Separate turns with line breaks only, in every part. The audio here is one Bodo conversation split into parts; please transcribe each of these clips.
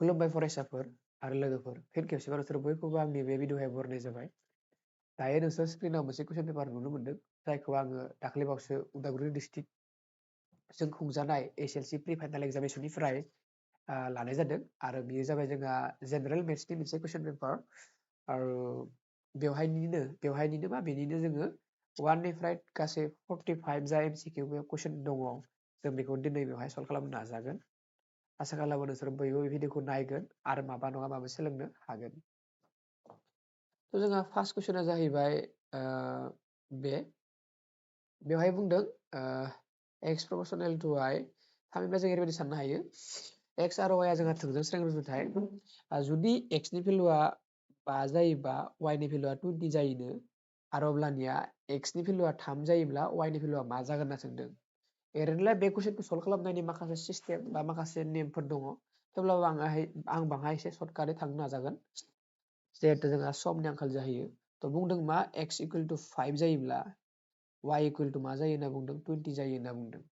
खुलुमबाय फरायसाफोर आरो लोगोफोर फिन खेबसेबाव नोंसोर बयखौबो आंनि बे भिडिअ'आव बरायनाय जाबाय। दायो नोंसोर स्क्रिनाव मोनसे कुइसन पेपार नुनो मोन्दों जायखौ आङो दाख्लैबावसो उदालगुरि डिस्ट्रिक्टजों खुंजानाय HSLC प्रि फाइनाल एग्जामिनेसननिफ्राय लानाय जादों आरो बेयो जाबाय जोंहा जेनेरेल मेथ्सनि मोनसे कुइसन पेपार आरो बेनिनो जोङो 1निफ्राय गासै 45 जा MCQ कुइसन दङ जों बेखौ दिनै बेवहाय सल्भ खालामनो नाजागोन। आसा खालामो नोंसोर बयबो बे भिडिअखौ नायगोन आरो माबा नङा माबा सोलोंनो हागोन। थ' जोंहा फार्स्ट कुइसना जाहैबाय बेवहाय बुंदों x proportional to y थामहिनबा जों ओरैबायदि साननो हायो x आरो y आ जोंहा थोंजों स्रें रुजुथाय जुदि x नि भेलुआ 5 जायोबा y नि भेलुआ 20 जायोनो आरो अब्लानिया x नि भेलुआ 3 जायोब्ला y नि भेलुआ मा जागोन होनना सोंदों। ओरैनोलाय बे कुइसनखौ सल्भ खालामनायनि माखासे सिस्टेम बा माखासे नेमफोर दङ थेवब्लाबो आं बाङाय एसे सर्टकाटै थांनो नाजागोन जिहेथु जोंहा समनि आंखाल जाहैयो। थ' बुंदों मा x = 5 जायोब्ला y = मा जायो होनना बुंदों 20 जायो होनना बुंदों।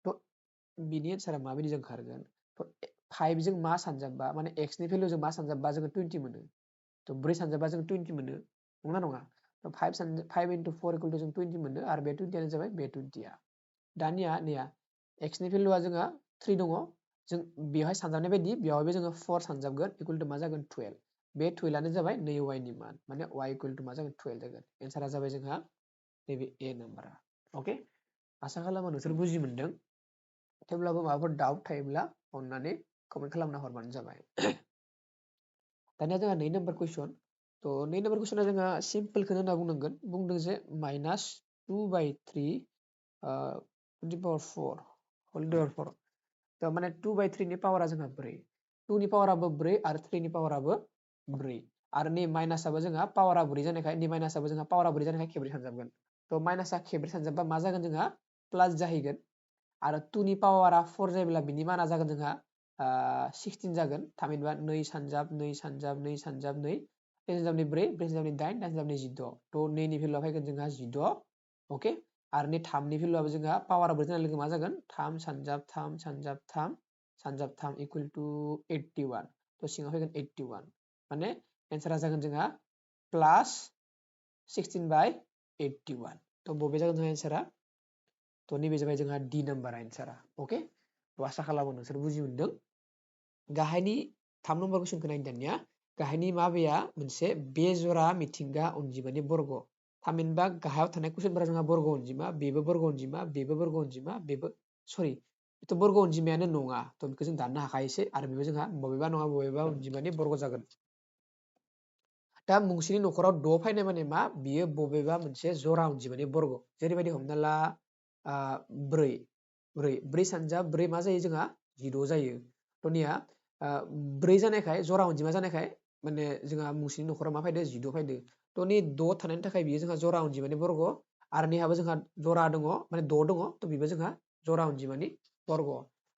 थ' बिनि एन्सारा माबायदि जों खारगोन। थ' 5 जों मा सानजाबबा माने x नि भेलुजों मा सानजाबबा जोङो 20 मोनो। थ' 4 सानजाबबा जों 20 मोनो नंगौना नङा। 5 × 4 = जों 20 मोनो आरो बे 20 आनो जाबाय बे 20आ। दानिया नैया x नि भेलुआ जोंहा 3 दङ जों बेवहाय सानजाबनाय बायदि बेवहायबो जोङो 4 सानजाबगोन = मा जागोन 12 बे 12 आनो जाबाय नै y नि मान माने y = मा जागोन 12 जागोन। एन्सारा जाबाय जोंहा नैबे ए नाम्बारा। अके आसा खालामो नोंसोर बुजि मोनदों थेवब्लाबो माबाफोर डाउट थायोब्ला अननानै कमेन्ट खालामना हरबानो जाबाय। दानिया जोंहा 2 नाम्बार कुइसन। थ' 2 नाम्बार कुइसना जोंहा सिम्पोलखौनो होनना बुंनांगोन बुंदों जे -2/3 to the power 4 whole to the power 4 थ' माने 2/3 नि पावारा जोंहा 4 2 नि पावाराबो 4 आरो 3 नि पावाराबो 4 आरो नै माइनासाबो जोंहा पावारा 4 जानायखाय नै माइनासाबो जोंहा पावारा 4 जानायखाय खेबनै सानजाबगोन। थ' माइनासा खेबनै सानजाबबा मा जागोन जोंहा प्लास जाहैगोन आरो 2 नि पावारा 4 जायोब्ला बिनि माना जागोन जोंहा 16 जागोन थामहिनबा 2 सानजाब 2 सानजाब 2 सानजाब 2 3 सानजाब 4 4 सानजाब 8 8 सानजाब 16 थ' 2 नि भेलुआ फैगोन जोंहा 16 अके आरो नै 3 नि भेलुआबो जोंहा पावारा 4 जानाय लोगो मा जागोन 3 सानजाब 3 सानजाब 3 सानजाब 3 = 81 थ' सिङाव फैगोन 81 माने एन्सारा जागोन जोंहा +16/81 थ' बबे जागोन जोंहा एन्सारा थ' नैबे जाबाय जोंहा डि नाम्बारा एन्सारा। अके थ' आसा खालामो नोंसोर बुजि मोनदों। गाहायनि 3 नम्बर कुइसनखौ नायनो दानिया गाहायनि माबेया मोनसे बेजरा मिथिंगा अनजिमानि बर्ग थामहिनबा गाहायाव थानाय कुइसनफोरा जोंहा बर्ग अनजिमा बेबो बर्ग अनजिमा बेबो बर्ग अनजिमा बेबो सरि बेथ' बर्ग अनजिमायानो नङा थ' बेखौ जों दाननो हाखायोसै आरो बेबो जोंहा बबेबा नङा बबेबा अनजिमानि बर्ग जागोन। दा मुंसेनि न'खराव 6 फैनाय माने मा बियो बबेबा मोनसे जरा अनजिमानि बर्ग जेरैबायदि हमना ला 4 सानजाब 4 मा जायो जोंहा 16 जायो थ'निया 4 जानायखाय जरा अनजिमा जानायखाय माने जोंहा मुंसेनि न'खराव मा फैदो 16 फैदो थ' नै 6 थानायनि थाखाय बियो जोंहा जरा अनजिमानि बर्ग आरो नैहाबो जोंहा जरा दङ माने 6 दङ थ' बेबो जोंहा जरा अनजिमानि बर्ग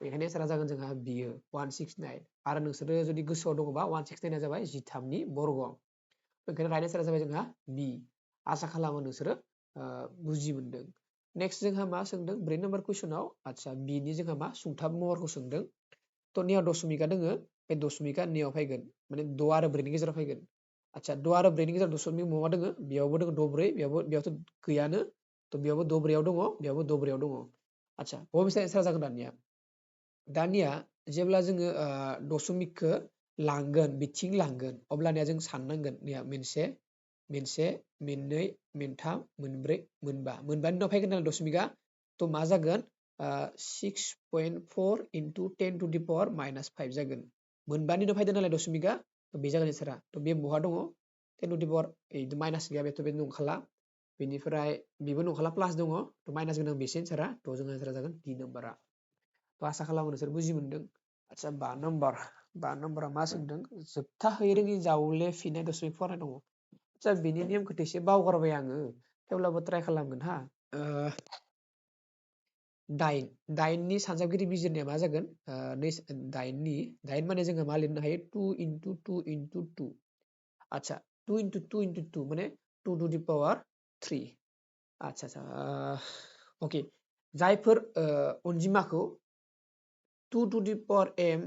बेखायनो एन्सारा जागोन जोंहा बियो 169 आरो नोंसोरो जुदि गोसोआव दङबा 169 जाबाय 13नि बर्ग बेखायनो राइट एन्सारा जाबाय जोंहा बि। आसा खालामो नोंसोरो बुजि मोनदों। नेक्स्ट जोंहा मा सोंदों 4 नाम्बार कुइसनाव आदसा बिनि जोंहा मा सुंथाब महरखौ सोंदों थ' नैयाव दशमिका दोङो बे दशमिका नैयाव फैगोन माने 6 आरो 4 नि गेजेराव फैगोन। आदसा 6 आरो 4 नि गेजेराव दशमिक महा दोङो बेयावबो दोङो 6 4 बेयावथ' गैयानो थ' बेयावबो 6 4 आव दङ बेयावबो 6 4 आव दङ। आदसा बबे एन्सारा जागोन दानिया जेब्ला जोङो दशमिकखौ लांगोन बिथिं लांगोन अब्लानिया जों साननांगोन मोनसे मोननै मोनथाम मोनब्रै मोनबा मोनबानि उनाव फैगोन नालाय दशमिका थ' मा जागोन 6.4 × 10 to the power -5 जागोन मोनबानि उनाव फैदों नालाय दशमिका थ' बे जागोन एन्सारा थ' बे बहा दङ 10 to the power माइनास गैया बेथ' बे नंखाला बेनिफ्राय बेबो नंखाला प्लास दङ थ' माइनास गोनां बेसे एन्सारा थ' जोंहा एन्सारा जागोन डि नाम्बारा। थ' आसा खालामो नोंसोर बुजि मोनदों। आदसा 5 नाम्बारा मा सोंदों जोबथा है रोङि जावले फिननाय दशमिक फरायनाय दङ आदसा बेनि नेमखौथ' एसे बावगारबाय आङो थेवब्लाबो ट्राइ खालामगोन हा 8 नि सानजाबगिरि बिजिरनाया मा जागोन 8 माने जोङो मा लिरनो हायो 2 × 2 × 2 आदसा 2 × 2 × 2 माने 2 to the power 3 आदसा अके जायफोर अनजिमाखौ 2 to the power m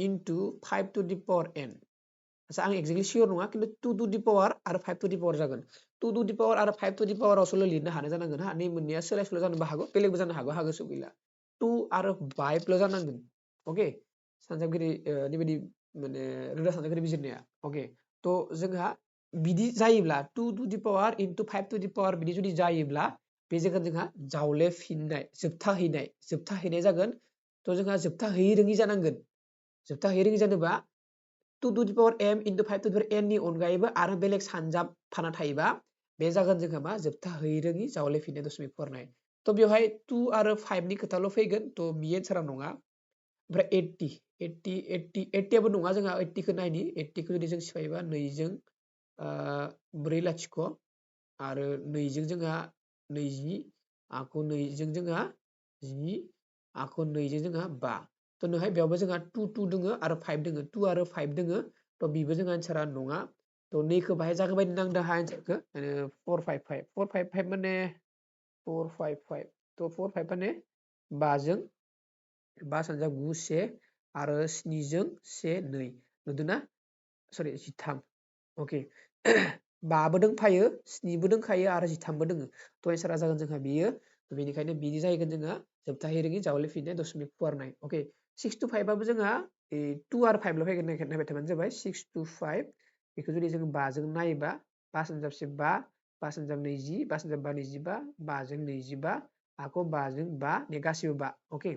into 5 to the power n आसा आं एक्जेक्टलि सियर नङा खिन्थु 2 to the power आरो 5 to the power जागोन 2 to the power आरो 5 to the power आवसोल' लिरनो हानाय जानांगोन हा नै मोननैया सोलाय सोल' जानोबो हागौ बेलेगबो जानो हागौ हा गोसो गैला 2 आरो 5 ल' जानांगोन अके सानजाबगिरि बेबायदि माने रोदा सानजाबगिरि बिजिरनाया अके थ' जोंहा बिदि जायोब्ला 2 to the power into 5 to the power बिदि जुदि जायोब्ला बे जागोन जोंहा जावलेफिननाय जोबथाहैनाय जागोन थ' जोंहा जोबथाहैयै रोङि जानांगोन जोबथाहैयै रोङि जानोबा 2 to the power m into 5 to the power n नि अनगायैबो आरो बेलेग सानजाबफाना थायोबा बे जागोन जोंहा मा जोबथाहैयै रोङि जावलेफिननाय दशमिक फरायनाय थ' बेवहाय 2 आरो 5 नि खोथाल' फैगोन थ' बि एन्सारा नङा ओमफ्राय 80 आबो नङा जोंहा 80 खौ नायनि 80 खौ जुदि जों सिफायोबा 2 जों 4 लाथिख' आरो 2 जों जोंहा 20 आखौ 2 जों जोंहा 10 आखौ 2 जों जोंहा 5 थ' नोहाय बेयावबो जोंहा 2 दोङो आरो 5 दोङो 2 आरो 5 दोङो थ' बेबो जोंहा एन्सारा नङा थ' नैखौ बाहाय जागोन बायदि नांदों हा एन्सारखौ 455 माने 455 थ' 45 माने 5 जों 5 सानजा 9 1 आरो 7 जों 1 2 नुदोंना सरि 13 अके 5 बो दंफायो 7 बो दंखायो आरो 13 बो दोङो थ' एन्सारा जागोन जोंहा बियो बेनिखायनो बिनि जाहैगोन जोंहा जोबथाहैयै रोङि जावलेफिननाय दशमिक फुवारनाय अके 6 to 5 आबो जोंहा 2 आरो 5 ल' फैगोन नायबाय थाबानो जाबाय 6 to 5 बेखौ जुदि जों 5 जों नायोबा 5 सानजाबसे 5 5 सानजाब 20 5 सानजाब 5 25 5 जों 25 आखौ 5 जों 5 ने गासिबो 5 अके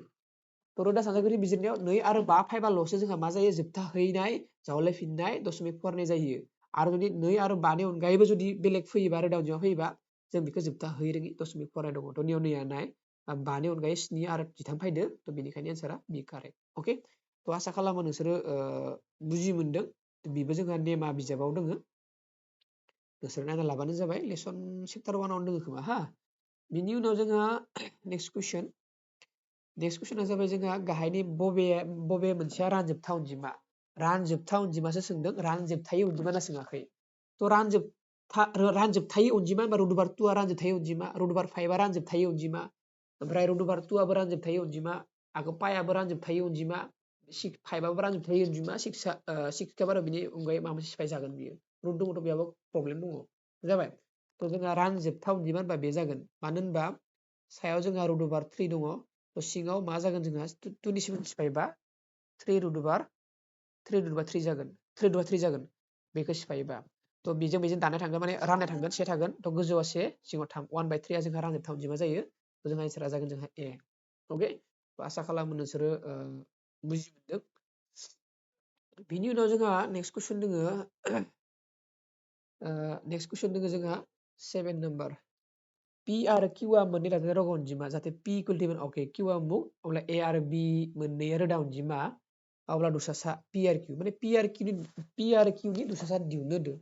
थ' रोदा सानजाबगिरि बिजिरनायाव 2 आरो 5 फायबाल'सो जोंहा मा जायो जोबथाहैनाय जावलेफिननाय दशमिक फुवारनाय जायो आरो जुदि 2 आरो 5 नि अनगायैबो जुदि बेलेग फैयोबा रोदा अनजिमा फैयोबा जों बेखौ जोबथाहैयै रोङि दशमिक फुवारनाय दङ थ' नियाव नाय 5 नि अनगायै 7 आरो 13 फैदो थ' बेनिखायनो एन्सारा बि कारेक्ट अके थ' आसा खालामो नोंसोरो बुजि मोनदों बेबो जोंहा नेमा बिजाबाव दोङो नोंसोर नायना लाबानो जाबाय लेसन चेप्टार 1 आवनो दोङो खोमा हा बिनि उनाव जोंहा नेक्स्ट कुइसना जाबाय जोंहा गाहायनि बबे मोनसेया रानजोबथा अनजिमासो सोंदों रानजोबथायै अनजिमा होनना सोङाखै थ' रानजोबथायै अनजिमा होनबा रुटुबार 2 आ रानजोबथायै अनजिमा रुटुबार 5 आ रानजोबथायै अनजिमा ओमफ्राय रुटुबार 2 आबो रानजोबथायै अनजिमा आगो पाइआबो रानजोबथायै अनजिमा 5 आबो रानजोबथायै अनजिमा 6 बारो बिनि अनगायै माबा मोनसे सिफाय जागोन बियो रुट दङथ' बेयावबो प्रब्लेम दङ जाबाय थ' जोंहा रानजोबथा अनजिमा होनबा बे जागोन मानो होनबा सायाव जोंहा रुटुबार 3 दङ थ' सिङाव मा जागोन जोंहा 2 नि सिगां सिफायबा 3 रुटुबार 3 जागोन बेखौ सिफायोबा थ' बेजों दानाय थांगोन माने राननाय थांगोन 1 थागोन थ' गोजौआव 1 सिङाव 3 1/3 आ जोंहा रानजोबथा अनजिमा जायो थ' जोंहा एन्सारा जागोन जोंहा ए अके आसा खालामो नोंसोरो बुजि मोनदों बिनि उनाव जोंहा नेक्स्ट कुइसन दोङो जोंहा 7 नाम्बार पि आरो किउ आ मोननै दाजानाय रग अनजिमा जाहाथे पि इकुवेल टु अके किउ आ मुख अब्ला ए आरो बि मोननैया रोदा अनजिमा अब्ला दुसासा पि आरो किउ माने पि आरो किउनि दुसासा दिहुननो होदो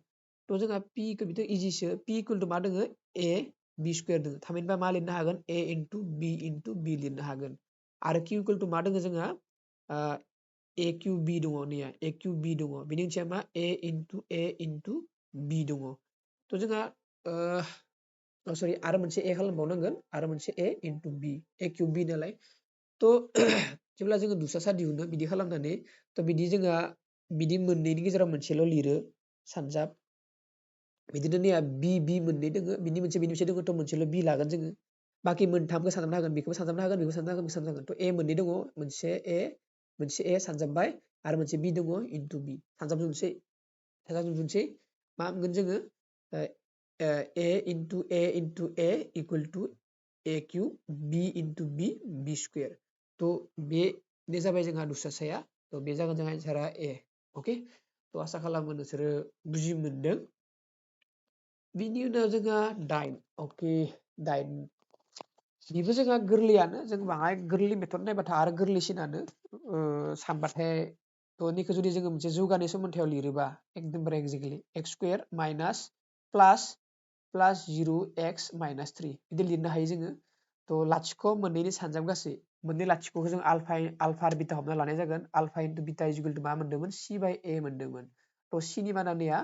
थ' जोंहा पि खौ बिथ' इजिसो पि इकुवेल टु मा दोङो ए बि स्कुवेर दोङो थामहिनबा मा लिरनो हागोन ए इन्टु बि लिरनो हागोन आरो किउ इकुवेल टु मा दोङो जोंहा ए किउ बि दङ नैया ए किउ बि दङ बेनि ओंथिया मा ए इन्टु बि दङ थ' जोंहा सरि आरो मोनसे ए खालामबावनांगोन आरो मोनसे a into B A Q बि नालाय थ' जेब्ला जोङो दुसासा दिहुनो बिदि खालामनानै थ' बिदि जोंहा बिदि मोननैनि गेजेराव मोनसेल' लिरो सानजाब बिदिनो नैया बि मोननै दोङो बिनि मोनसे दोङो थ' मोनसेल' बि लागोन जोङो बाखि मोनथामखौ सानजाबनो हागोन बेखौबो सानजाबनो हागोन बेखौ सानजाबनो हागोन थ' ए मोननै दङ मोनसे ए सानजाबबाय आरो मोनसे बि दङ इन्टु बि सानजाबजोबनोसै मा मोनगोन जोङो a into A equal two A Q B into B square थ' बेनो जाबाय जोंहा दुसासाया थ' बे जागोन जोंहा एन्सारा ए अके थ' आसा खालामो नोंसोरो बुजि मोनदों बिनि उनाव जोंहा 9 अके 9 बेबो जोंहा गोरलैयानो जों बाङाय गोरलै मेथड नायबाथाय आरो गोरलैसिनानो सानबाथाय थ' निखौ जुदि जोङो मोनसे जौगानाय सोमोन्थायाव लिरोबा एकदमबारे एक्जेक्टलि एक्स स्कुवेर माइनास प्लास 0x माइनास 3 बिदि लिरनो हायो जोङो थ' लाथिख' मोननैनि सानजाब गासै मोननै लाथिख'खौ जों आलफा आरो बिटा हमना लानाय जागोन आलफा इन्टु बिटा इजुगेल टु मा मोन्दोंमोन c/a मोन्दोंमोन थ' c नि माना नैया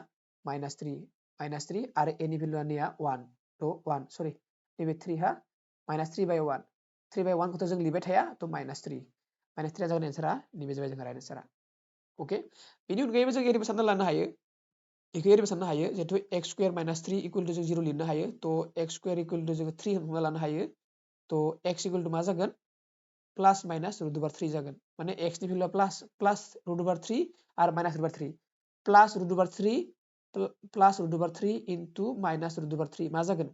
-3 आरो a नि भेलुआ नैया 1 थ' 1 सरि नैबे 3 हा -3/1 3/1 खौथ' जों लिरबाय थाया थ' -3 आ जागोन एन्सारा नैबे जाबाय जोंहा राइट एन्सारा अके बेनि अनगायैबो जों ओरैबो सानना लानो हायो बेखौ ओरैबो साननो हायो जिहेतु x square minus 3 equal to जों 0 लिरनो हायो थ' x स्क्वायर इकुवेल टु जों 3 हमना लानो हायो थ' x इकुवेल टु मा जागोन प्लास माइनास रुट ओभार 3 जागोन माने x नि भेलुआ प्लास रुट ओभार 3 आरो minus root over 3 plus root over 3 into minus root over 3 मा जागोन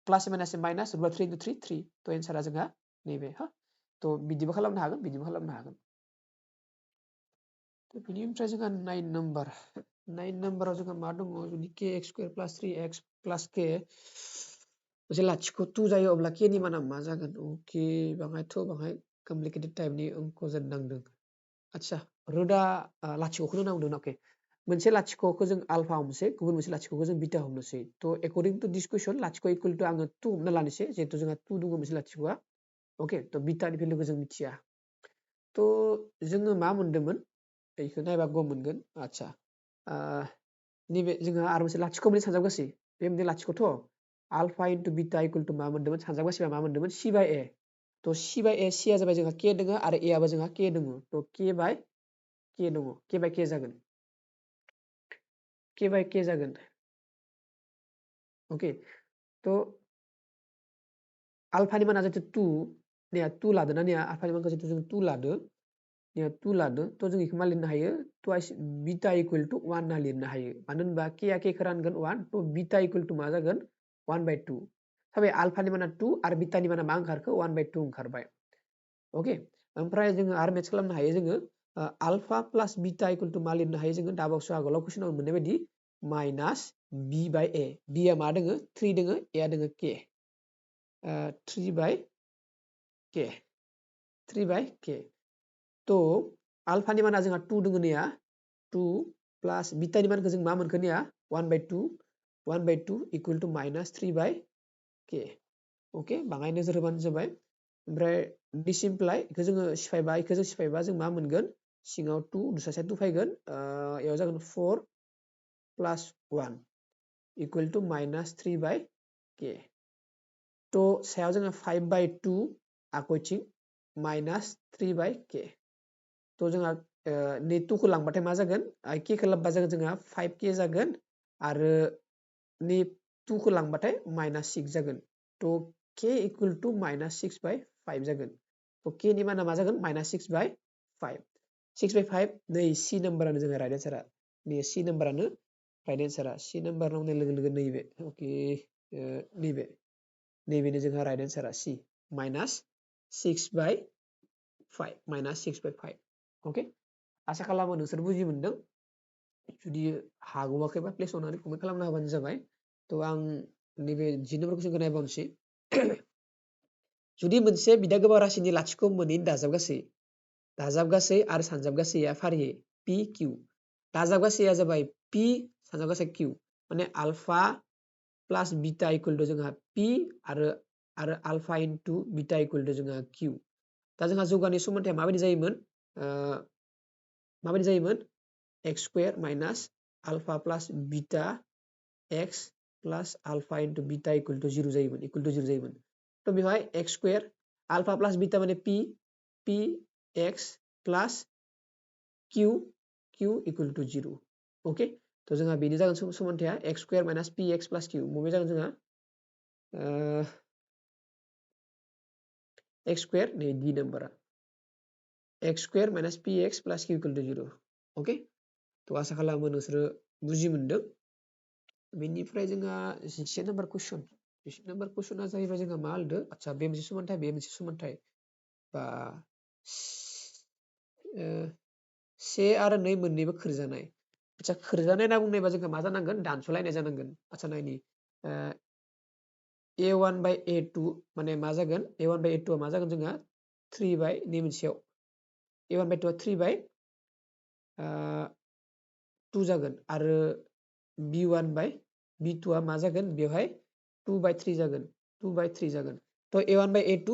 plus minus minus root over 3 into 3 3 थ' एन्सारा जोंहा नैबे हा थ' बिदिबो खालामनो हागोन बिदिबो खालामनो हागोन थ' बिनिफ्राय जोंहा 9 नाम्बाराव जोंहा मा दङ जुदि k x स्क्वायर प्लास 3x प्लास k मोनसे लाथिख' 2 जायो अब्ला k नि माना मा जागोन अके बाङाय कमप्लिकेटेड टाइपनि अंक नांदों आदसा रोदा लाथिख'खौनो नांदों अके मोनसे लाथिख'खौ जों आल्फा हमनोसै गुबुन मोनसे लाथिख'खौ जों बिटा हमनोसै थ' एकर्डिं टु दिस कुइसन लाथिख' इकुवेल टु आङो 2 हमना लानोसै जिहेतु जोंहा 2 दङ मोनसे लाथिख'आ अके थ' बिटानि भेलुखौ जों मिथिया थ' जोङो मा मोनदोंमोन बेखौ नायबा गम मोनगोन आदसा नैबे जोंहा आरो मोनसे लाथिख' मोननै सानजाबगासै बे मोननै लाथिख'थ' alpha into beta equal to मा मोनदोंमोन सानजाबगासैबा मा मोनदोंमोन c बाय a थ' c बाय a c आ जाबाय जोंहा k दङ आरो a आबो जोंहा k दङ थ' k बाय k दङ k बाय k जागोन k बाय k जागोन अके थ' आल्फानि माना जितु 2 ने 2 लादो ना ने आल्फानि मानखौ जितु जों 2 लादो ने 2 लादो थ' जों बेखौ मा लिरनो हायो ट्वाइस बिटा इकुवेल टु 1 ना लिरनो हायो मानो होनबा k आ k खौ रानगोन 1 थ' बिटा इकुवेल टु मा जागोन 1/2 थाबाय आल्फानि माना 2 आरो बिटानि माना मा ओंखारखो 1/2 ओंखारबाय अके ओमफ्राय जोङो आरो मेथ्स खालामनो हायो जोङो alpha plus beta equal to मा लिरनो हायो जोङो दाबावसो आगोलाव कुइसनाव मोननाय बायदि minus b by a b आ मा दोङो 3 दोङो a आ दोङो k 3 बाय k 3 बाय k थ' आल्फानि माना जोंहा 2 दोङो नेया 2 प्लास बिटानि मानखौ जों मा मोनखो नेया 1/2 इकुवेल टु माइनास 3 बाय k अके बाङाय नोजोर होबानो जाबाय ओमफ्राय डिसिमप्लाइ बेखौ जोङो सिफायबा बेखौ जों सिफायबा जों मा मोनगोन सिङाव 2 दुसासेया 2 फैगोन बेयाव जागोन 4 प्लास 1 इकुवेल टु माइनास 3 बाय k थ' सायाव जोङो 5/2 आगयथिं माइनास 3 बाय k थ' जोंहा नै 2 खौ लांबाथाय मा जागोन k खौ लांबा जागोन जोंहा 5k जागोन आरो नै 2 खौ लांबाथाय माइनास 6 जागोन थ' k इकुवेल टु माइनास 6/5 जागोन थ' k नि माना मा जागोन माइनास 6/5 6/5 नै c नाम्बारानो जोंहा राइट एन्सारा नै c नाम्बारानो राइट एन्सारा c नाम्बार होननाय लोगो लोगो नैबे अके नैबेनो जोंहा राइट एन्सारा c माइनास 6/5 माइनास 6/5 अके आसा खालामो नोंसोर बुजि मोनदों जुदि हागौआखैबा प्लेस अननानै कमेन्ट खालामना होबानो जाबाय थ' आं नैबे 10 नम्बर कुइसनखौ नायबावनोसै जुदि मोनसे बिदा गोबां राशिनि लाथिख' मोनैनि दाजाबगासै आरो सानजाबगासैया फारियै p q दाजाबगासैया जाबाय p सानजाबगासै q माने alpha plus beta equal to जोंहा p आरो alpha into beta equal to जोंहा q दा जोंहा जौगानाय समानथाया माबायदि जायोमोन x square minus alpha plus beta x plus alpha into beta equal to 0 जायोमोन थ' बेवहाय x square alpha plus beta माने p x plus q equal to 0 अके थ' जोंहा बेनि जागोन समानथाया x square minus px plus q बबे जागोन जोंहा x स्क्वायर नै d नाम्बारा x square minus px plus q equal to 0 अके थ' आसा खालामो नोंसोरो बुजि मोनदों बेनिफ्राय जोंहा 11 नाम्बार कुइसना जाहैबाय जोंहा मा होनदों आदसा बे मोनसे समानथाय बा से आरो 2 मोननैबो खोरजानाय आदसा खोरजानाय होनना बुंनायबा जोंहा मा जानांगोन दानस'लायनाय जानांगोन आदसा नायनि a1 बाय a2 माने मा जागोन a1 बाय a2 मा जागोन जोंहा 3 बाय नै मोनसेयाव a1 बाय 2 3 बाय 2 जागोन आरो b1 बाय b2 मा जागोन बेवहाय 2 बाय 3 जागोन थ' a1 बाय a2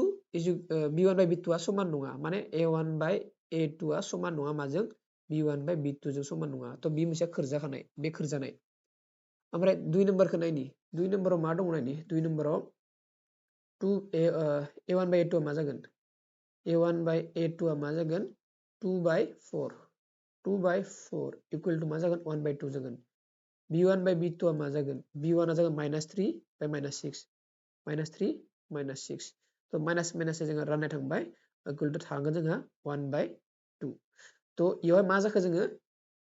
b1 बाय b2 समान नङा माने a1 बाय a2 समान नङा माजों b1 बाय b2 जों समान नङा थ' बे मोनसे खोरजानाय ओमफ्राय 2 नम्बरखौ नायनि 2 नम्बराव मा दङ नायनि 2 नम्बराव a1 बाय a2 मा जागोन a1 बाय a2 मा जागोन 2 बाय 4 2 by 4 equal to मा जागोन 1 by 2 जागोन b1 by b2 मा जागोन b1 आ जागोन -3 by -6 -3 -6 तो माइनास माइनास जोङो राननाय थांबाय इक्वल टु थागोन जोंहा 1 by 2 तो इयाव मा जाखो जोङो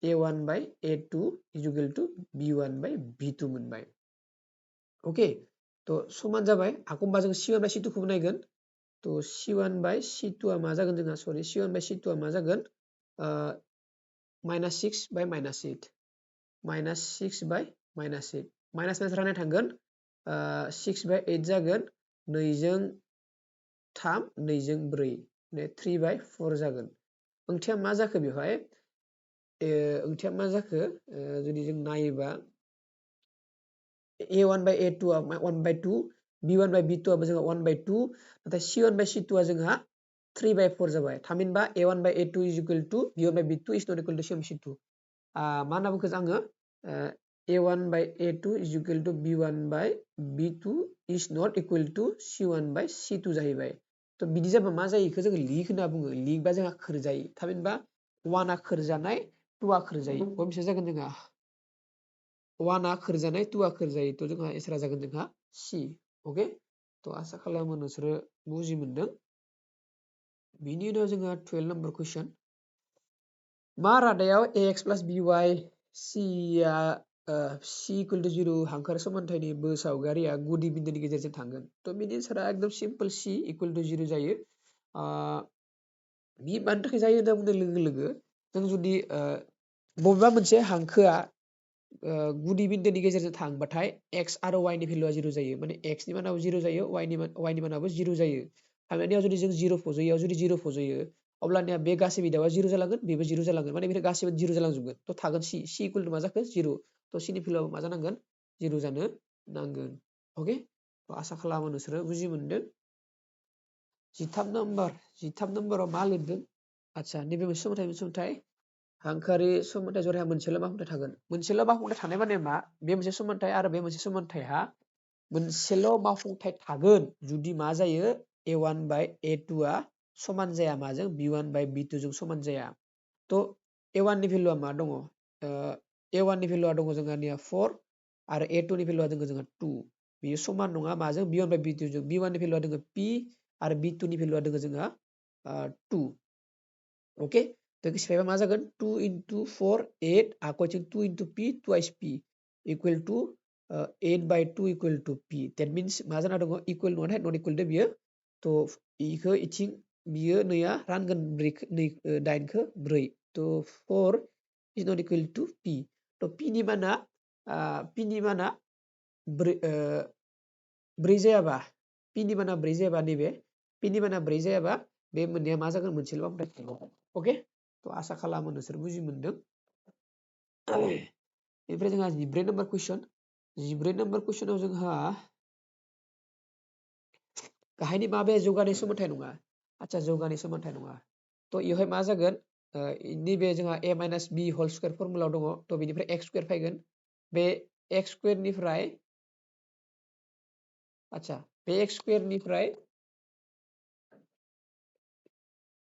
a1 by a2 is equal to b1 by b2 मोनबाय ओके तो समान जाबाय आखौ होमबा जों c1 by c2 खौबो नायगोन तो c1 by c2 आ मा जागोन जोंहा सरि c1 by c2 आ मा जागोन -6 by -8 -6 by -8 माइनास माइनास राननाय थांगोन 6 by 8 जागोन 2 जों 3 2 जों 4 माने 3 by 4 जागोन ओंथिया मा जाखो बेवहाय ओंथिया मा जाखो जुदि जों नायोबा a1 by a2 आ 1 by 2 b1 by b2 आबो जोंहा 1 by 2 नाथाय c1 by c2 आ जोंहा 3 by 4 जाबाय थामहिनबा a1 by a2 is equal to b1 by b2 is not equal to c1 by c2 मा होनना बुंखो आङो a1 by a2 is equal to b1 by b2 is not equal to c1 by c2 जाहैबाय तो बिदि जाबा मा जायो इखो जोङो लिक होनना बुङो लिक बा जोंहा खोरजायो थामहिनबा 1 आ खोरजानाय 2 आ खोरजायो बबे मोनसे जागोन जोंहा 1 आ खोरजानाय 2 आ खोरजायो तो जोंहा एन्सारा जागोन जोंहा C ओके तो आसा खालामो नोंसोरो बुजि मोनदों बिनि उनाव जोंहा 12 नम्बर क्वेश्चन मा रादायाव ax plus by c आ c equal to 0 हांखोआरि समानथायनि सावगारिया गुदि बिन्दोनि गेजेरजों थांगोन तो बिनि एन्सारा एकदम सिम्पल c equal to 0 जायो बि मानि थाखाय जायो होनना बुंनाय लोगो लोगो जों जुदि बबेबा मोनसे हांखोआ गुदि बिन्दोनि गेजेरजों थांबाथाय x आरो y नि भेलुआ 0 जायो माने x नि मानाबो 0 जायो y नि मानाबो 0 जायो थारमाने जुदि जों 0 फज'यो जुदि 0 फज'यो अब्लानिया बे गासै बिदाबा 0 जालांगोन बेबो 0 जालांगोन माने बेफोर गासैबो 0 जालांजोबगोन तो थागोन c इक्वल टु मा जाखो 0 तो c नि भेलुआ मा जानांगोन 0 जानो नांगोन ओके तो आसा खालामो नोंसोरो बुजि मोनदों 13 नम्बराव मा लिरदों आच्छा नैबे मोनसे समानथाय हांखोआरि समानथाय जराया मोनसेल' मावफुंथाय थागोन मोनसेल' मावफुंथाय थानाय माने मा बे मोनसे समानथाय आरो बे मोनसे समानथायहा मोनसेल' मावफुंथाय थागोन जुदि मा जायो a1 by a2 आ समान जाया माजों b1 by b2 जों समान जाया तो a1 नि भेलुआ मा दङ a1 नि भेलुआ दङ जोंहानिया 4 आरो a2 नि भेलुआ दङ जोंहा 2 बेयो समान नङा माजों b1 by b2 जों b1 नि भेलुआ दङ p आरो b2 नि भेलुआ दङ जोंहा 2 ओके तो सिफायबा मा जागोन 2 into 4 8 आखयथिं 2 into p twice p equal to 8 by 2 equal to p that means मा जाना दङ इक्वल नङाथाय नट इक्वल दे बियो तो इखो इथिं बियो नैया रानगोन 8 खो 4 तो 4 is not equal to p तो p नि माना 4 जायाबा p नि माना 4 जायाबा नैबे p नि माना 4 जायाबा बे मोननैया मा जागोन मोनसेल' मावफुंथाय थागोन ओके तो आसा खालामो नोंसोर बुजि मोनदों बेनिफ्राय जोंहा 14 नम्बर कुइसनाव जोंहा गाहायनि माबे जौगानाय समानथाय नङा आच्छा जौगानाय समानथाय नङा तो इयावहाय मा जागोन नैबे जोंहा a minus b whole square फर्मुलायाव दङ तो बेनिफ्राय x square फैगोन बे x square निफ्राय आच्छा बे x square निफ्राय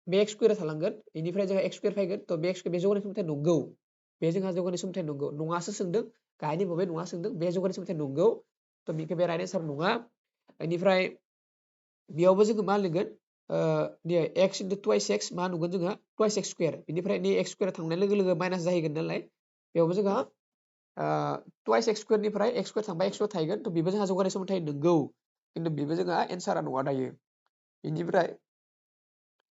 बे x square थालांगोन बेनिफ्राय जोंहा x square फैगोन तो बे जौगानाय समानथाय नंगौ बे जोंहा जौगानाय समानथाय नंगौ नङासो सोंदों गाहायनि बबे नङा सोंदों बे जौगानाय समानथाय नंगौ तो बेखौ बे राइट आन्सार नङा बेनिफ्राय बेयावबो जोङो मा लिरगोन x into twice x मा नुगोन जोंहा twice x square बेनिफ्राय नै x square थांनाय लोगो लोगो माइनास जाहैगोन नालाय बेयावबो जोंहा twice x square निफ्राय x square थांबा x square थाहैगोन तो बेबो जोंहा जौगानाय समानथाय नंगौ खिन्थु बेबो जोंहा एन्सारा नङा दायो बेनिफ्राय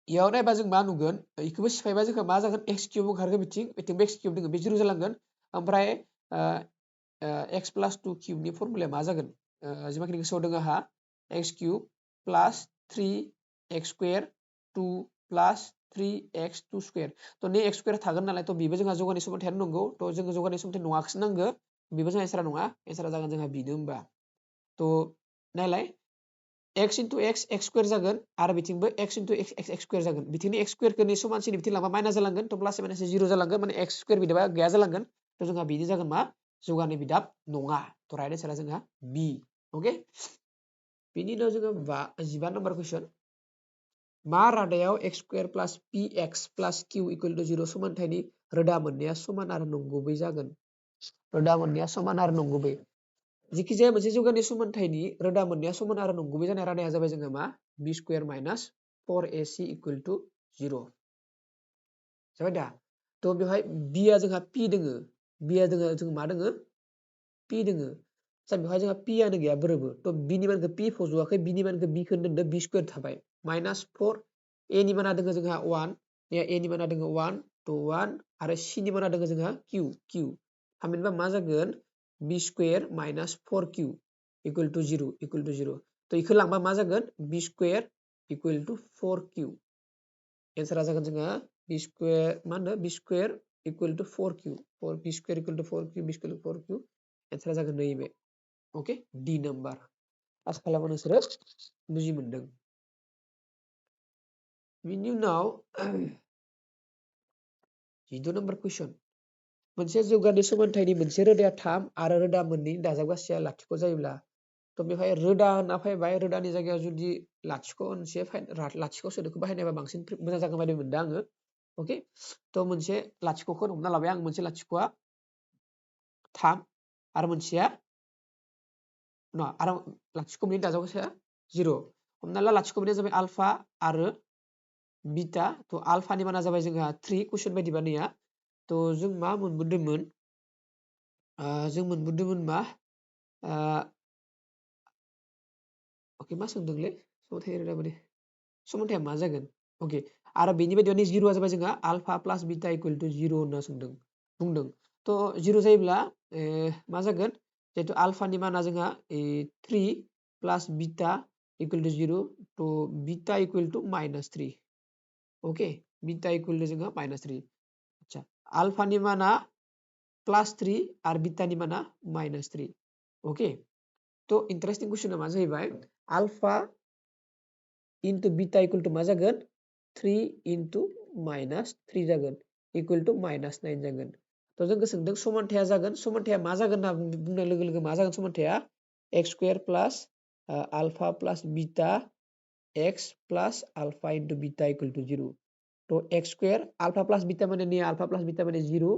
इयाव नायबा जों मा नुगोन इखौबो सिफायबा जोंहा मा जागोन x क्यूब ओंखारगोन बिथिंबो x क्यूब दङ बे 0 जालांगोन ओमफ्राय x plus 2 क्यूब नि फर्मुलाया मा जागोन जिमाखिनि गोसोआव दङ आहा x cube plus 3x square 2 plus 3x 2 square तो नै x square थागोन नालाय तो बेबो जोंहा जौगानाय समानथायानो नंगौ तो जोङो जौगानाय समानथाय नङाखौसो नांगो बेबो जोंहा एन्सारा नङा एन्सारा जागोन जोंहा बिनो होमबा तो नायलाय x into x x square जागोन आरो बिथिंबो x into x x square जागोन बिथिंनि x square खौ नै समानसिनि बिथिं लांबा माइनास जालांगोन तो प्लास माइनास 0 जालांगोन माने x square बिदाबा गैया जालांगोन तो जोंहा बिनो जागोन मा जौगानाय बिदाब नङा तो राइट आन्सारा जोंहा बी ओके बिनि उनाव जोङो 15 नम्बर कुइसन मा रादायाव x square plus px plus q equal to 0 समानथायनि रोदा मोननैया समान आरो नंगुबै जागोन। रोदा मोननैया समान आरो नंगुबै। जिखिजाया मोनसे जौगानि समानथायनि रोदा मोननैया समान आरो नंगुबै जानाय रादाया जाबाय जोंहा मा b square minus 4ac equal to 0 जाबाय दा। थ' बेवहाय b आ जोंहा p दोङो, b आ जों मा दोङो p दोङो। बेवहाय जोंहा p आनो गैया बोरोबो। थ' b नि मानखौ p फज'वाखै, b नि मानखौ b खौनो दोनदो, b स्क्वायर थाबाय माइनास 4 a नि माना दोङो जोंहा 1, a नि माना दोङो 1 to 1 आरो c नि माना दोङो जोंहा q थामहिनबा मा जागोन b square minus 4q equal to 0 थ' इखौ लांबा मा जागोन b square equal to 4q। एन्सारा जागोन जोंहा b स्क्वायर मा होनो b square equal to 4q, b square equal to 4q, b square 4q। एन्सारा जागोन नैबे। Okay D number. आसा खालामो नोंसोरो बुजि मोनदों। बिनि उनाव 6 नाम्बार कुइसन। मोनसे जौगानि समानथायनि मोनसे रोदाया 3 आरो रोदा मोननैनि दाजाबगासेया लाथिख' जायोब्ला थ' बेवहाय रोदा होनना फैबाय, रोदानि जायगायाव जुदि लाथिख' सोदोबखौ बाहायनायबा बांसिन मोजां जागोन बायदि मोनदों आङो। अके थ' मोनसे लाथिख'खौ हमना लाबाय आं, मोनसे लाथिख'आ 3 आरो मोनसेया आरो लाथिख' मोननैनि दाजाबगासेया 0। हमना ला लाथिख' मोननैया जाबाय आलफा आरो बिटा। थ' आलफानि माना जाबाय जोंहा 3 कुइसन बायदिबा नैया। थ' जों मा मोनबोदोंमोन, मा अके मा सोंदोंलै समानथाया मा जागोन। अके आरो बेनि बायदियानो 0आ जाबाय जोंहा ULFA plus beta equal to 0 होनना बुंदों। थ' 0 जायोब्ला मा जागोन, जिहेतु आलफानि माना जोंहा 3 प्लास बिटा इक्वल टु 0 थ' beta equal to -3। Okay beta equal to जोंहा -3। आच्छा आलफानि माना +3 आरो बिटानि माना -3। ओके थ' इन्टारेस्टिं कुइसना मा जाहैबाय, alpha into beta equal to मा जागोन 3 इन्टु -3 जागोन इक्वल टु -9 जागोन। थ' जोंखौ सोंदों समानथाया जागोन, समानथाया मा जागोन होनना बुंनाय लोगो लोगो मा जागोन समानथाया x square plus alpha plus beta x plus alpha into beta equal to 0। थ' x square alpha plus beta माने निया आलफा प्लास बिटा माने 0,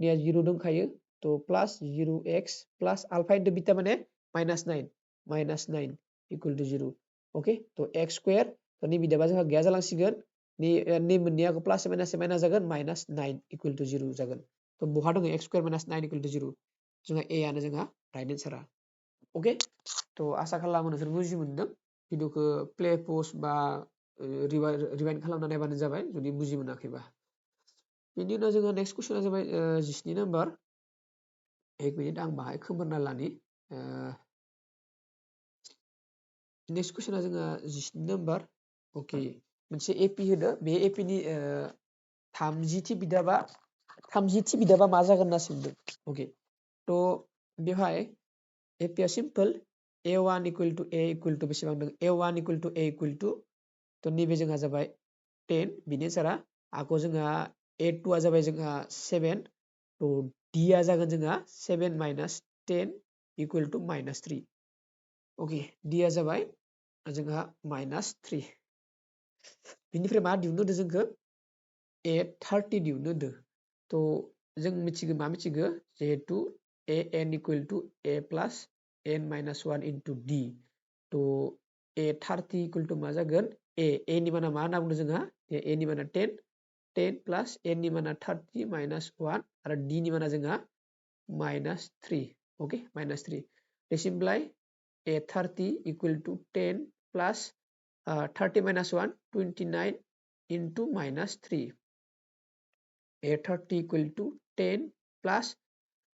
निया 0 दंखायो। थ' प्लास 0x प्लास आलफा इन्टु बिटा माने -9 इक्वल टु 0। ओके थ' x स्क्वायर थ' नै बिदाबा जोंहा गैया जालांसिगोन, नै मोननैया प्लास माइनास जागोन -9 इक्वल टु 0 जागोन। थ' बहा दङ x स्क्वायर -9 इक्वल टु 0, जोंहा ए आनो जोंहा राइट एन्सारा। ओके थ' आसा खालामो नोंसोर बुजि मोनदों। भिडिअखौ प्ले पज बा रिवाइन्ड खालामना नायबानो जाबाय जुदि बुजि मोनाखैबा। बेनि उनाव जोङो नेक्स्ट कुइसना जाबाय 7 नाम्बार। 1 मिनिट आं बाहाय खोमोरना लानि। नेक्स्ट कुइसना जोंहा 7 नाम्बार। अके मोनसे एपि होदो, बे एपिनि 30थि बिदाबा मा जागोन होनना सोंदों। अके थ' बेवहाय एपिआ simple a1 equal to a equal to बेसेबां दं, a1 equal to a equal to थ' नैबे जोंहा जाबाय 10 बिनि एन्सारा। आखौ जोंहा a2 आ जाबाय जोंहा 7 थ' d आ जागोन जोंहा 7 minus 10 equal to -3। Okay d आ जाबाय जोंहा -3। बिनिफ्राय मा दिहुननो होदो जोंखौ a30 दिहुननो होदो। थ' जों मिथिगौ मा मिथिगौ, जिहेतु an equal to a plus n minus 1 into d। थ' a30 इक्वल टु मा जागोन a नि माना मा होनना बुंदों जोंहा, a नि माना 10 प्लास n नि माना 30 माइनास 1 आरो d नि माना जोंहा -3। Okay -3 this imply a30 equal to 10 plus 30 minus 1 29 into -3। a30 equal to 10 plus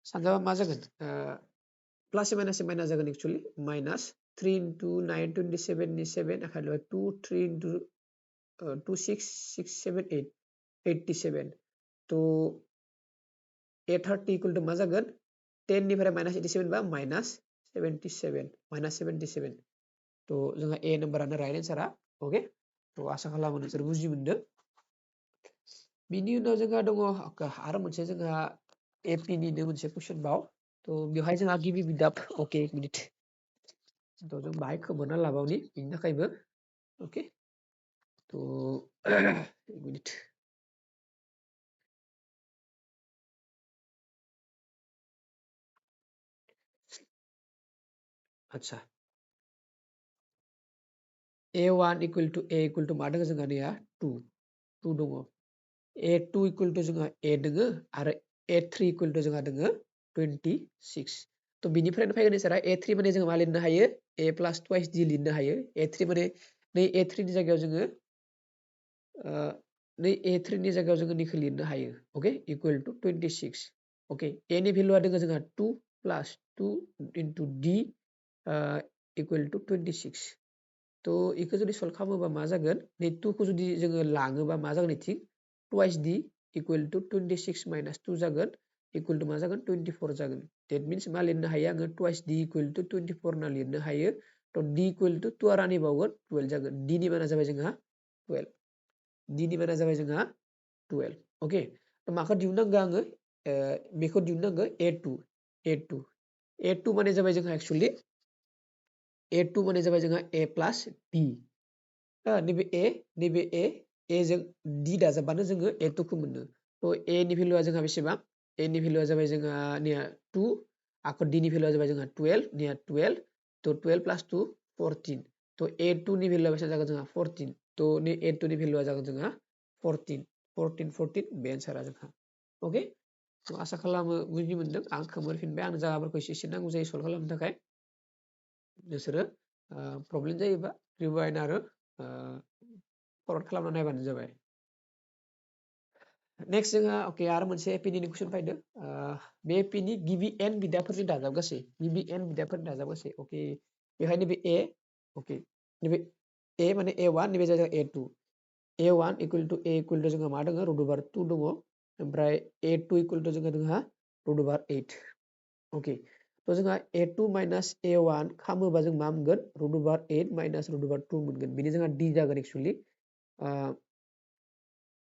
सानजाबा मा जागोन, प्लास माइनास माइनास जागोन एक्चुअली -3 इन्टु 9 27 नि 7 आखाइ 2 3 इन्टु 2 6 6 7 8 87। थ' a30 इक्वल टु मा जागोन 10 निफ्राय -87 बा -77 थ' जोंहा ए नाम्बारानो राइट एन्सारा। अके थ' आसा खालामो नोंसोर बुजि मोनदों। बिनि उनाव जोंहा दङ आरो मोनसे जोंहा एपिनिनो मोनसे कुइसन बाव। थ' बेवहाय जोंहा गिबि बिदाब। अके 1 मिनिट थ' जों बाहाय खोमोरना लाबावनि बेनि थाखायबो। अके थ' 1 मिनिट आच्छा A1 equal to मा दोङो जोंहा नैया 2 दङ A2 equal to जोंहा A दोङो आरो A3 equal to जोंहा दोङो 26 तो बिनिफ्रायनो फैगोन एन्सारा A3 माने जों मा लिरनो हायो A plus twice D लिरनो हायो A3 माने नै A3 नि जायगायाव जोङो नै A3 नि जायगायाव जोङो निखौ लिरनो हायो okay equal to 26 okay A नि भेलुआ दोङो जोंहा 2 plus 2 into D equal to 26 तो इखौ जुदि सल्भ खालामोबा मा जागोन नै 2 खौ जुदि जोङो लाङोबा मा जागोन इथिं twice D equal to 26 minus 2 जागोन equal to मा जागोन 24 जागोन that means मा लिरनो हायो आङो twice D equal to 24 होनना लिरनो हायो तो D equal to 2 आरो बावगोन 12 जागोन D नि माना जाबाय जोंहा 12 D नि माना जाबाय जोंहा 12 ओके तो माखौ दिहुननांगौ आङो बेखौ दिहुननांगौ A2 माने जाबाय जोंहा एक्चुअली A2 माने जाबाय जोंहा A plus B नैबे A जों D दाजाबबानो जोङो A2 खौ मोनो तो A नि भेलुआ जोंहा बेसेबां A नि भेलुआ जाबाय जोंहा निया 2 आखो D नि भेलुआ जाबाय जोंहा 12 निया 12 तो 12 plus 2 14 तो A2 नि भेलुआ बेसेबां जागोन जोंहा 14 तो नै A2 नि भेलुआ जागोन जोंहा 14 बे एन्सारा जोंहा ओके तो आसा खालामो बुजि मोनदों आं खोमोरफिनबाय आं जागाफोरखौ एसे नांगौ जायो सल्भ खालामनो थाखाय नोंसोरो प्रब्लेम जायोबा रिवाइन्ड आरो फरवार्ड खालामना नायबानो जाबाय नेक्स्ट जोंहा ओके आरो मोनसे एपिनि कुइसन फैदो बे एपिनि गिबि एन बिदाफोरजों दाजाबगासै गिबि एन बिदाफोरजों दाजाबगासै ओके बेहाय नैबे ए ओके नैबे ए माने A1 नैबे जाबाय A2 A1 equal to A equal to जोंहा मा दङ रुट ओभार 2 दङ ओमफ्राय A2 equal to जोंहा रुट ओभार 8 ओके तो जोंहा A2 minus A1 खालामोबा जों मा मोनगोन root over 8 minus root over 2 मोनगोन बिनि जोंहा D जागोन एक्चुअली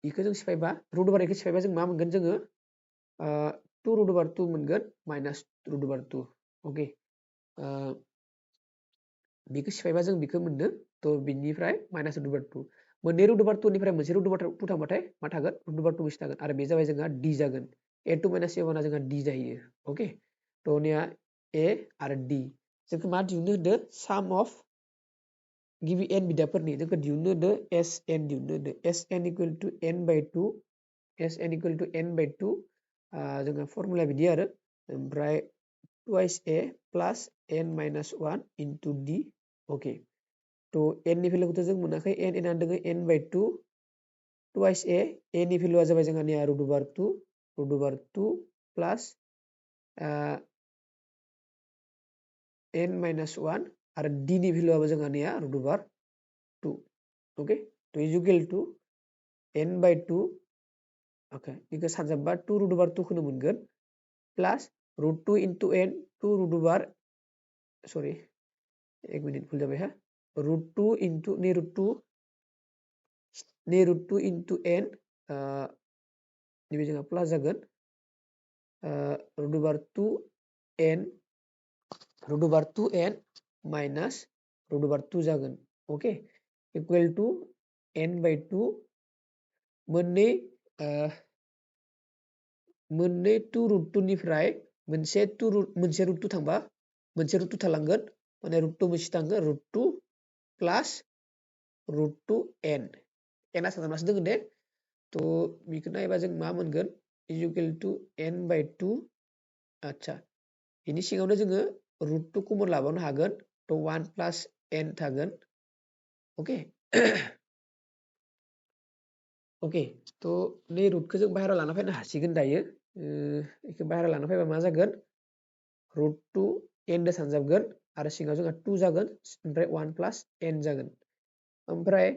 इखौ जों सिफायबा रुट ओभार 8 खौ सिफायबा जों मा मोनगोन जोङो 2 रुट ओभार 2 मोनगोन माइनास रुट ओभार 2 ओके बिखौ सिफायबा जों बिखौ मोनदों तो बिनिफ्राय माइनास रुट ओभार 2 मोननै रुट ओभार 2 निफ्राय मोनसे रुट ओभार 2 थांबाथाय मा थागोन रुट ओभार 2 बेसे थागोन आरो बे जाबाय जोंहा D जागोन A2 minus A1 जोंहा D जाहैयो ओके तो निया A आरो D जोंखौ मा दिहुननो होदो साम अफ गिबि n बिदाफोरनि जोंखौ दिहुननो होदो SN दिहुननो होदो SN equal to n by 2 SN equal to n by 2 जोंहा फर्मुला बिदि आरो ओमफ्राय twice A plus n minus 1 into D okay तो n नि भेलुखौथ' जों मोनाखै n दङ n by 2 twice A नि भेलुआ जाबाय जोंहा निया root over 2 plus n minus 1 आरो D नि भेलुआबो जोंहा निया रुट ओभार 2 ओके तो is equal to n by 2 okay इखौ सानजाबबा 2 रुट ओभार 2 खौनो मोनगोन plus root 2 into n 2 root over sorry एक मिनिट भुल जाबाय हा रुट 2 into नै रुट 2 into n नैबे जोंहा प्लास जागोन root over 2 n root over 2 n minus root over 2 जागोन okay equal to n by 2 मोननै मोननै 2 रुट 2 निफ्राय मोनसे रुट 2 थांबा मोनसे रुट 2 थालांगोन माने रुट 2 मोनसे थांगोन root 2 plus root 2 n n आ सानजाबनासो दोङो दे तो बेखौ नायबा जों मा मोनगोन इज इक्वल टू n by 2 आच्छा बेनि सिङावनो जोङो रुट 2 कमन लाबावनो हागोन तो 1 प्लस n थागोन ओके ओके तो नै रुटखौ जों बाहेरायाव लाना फैनो हासिगोन दायो बेखौ बाहेरायाव लाना फैबा मा जागोन रुट 2 n दो सानजाबगोन आरो सिङाव जोंहा 2 जागोन ओमफ्राय 1 प्लस n जागोन ओमफ्राय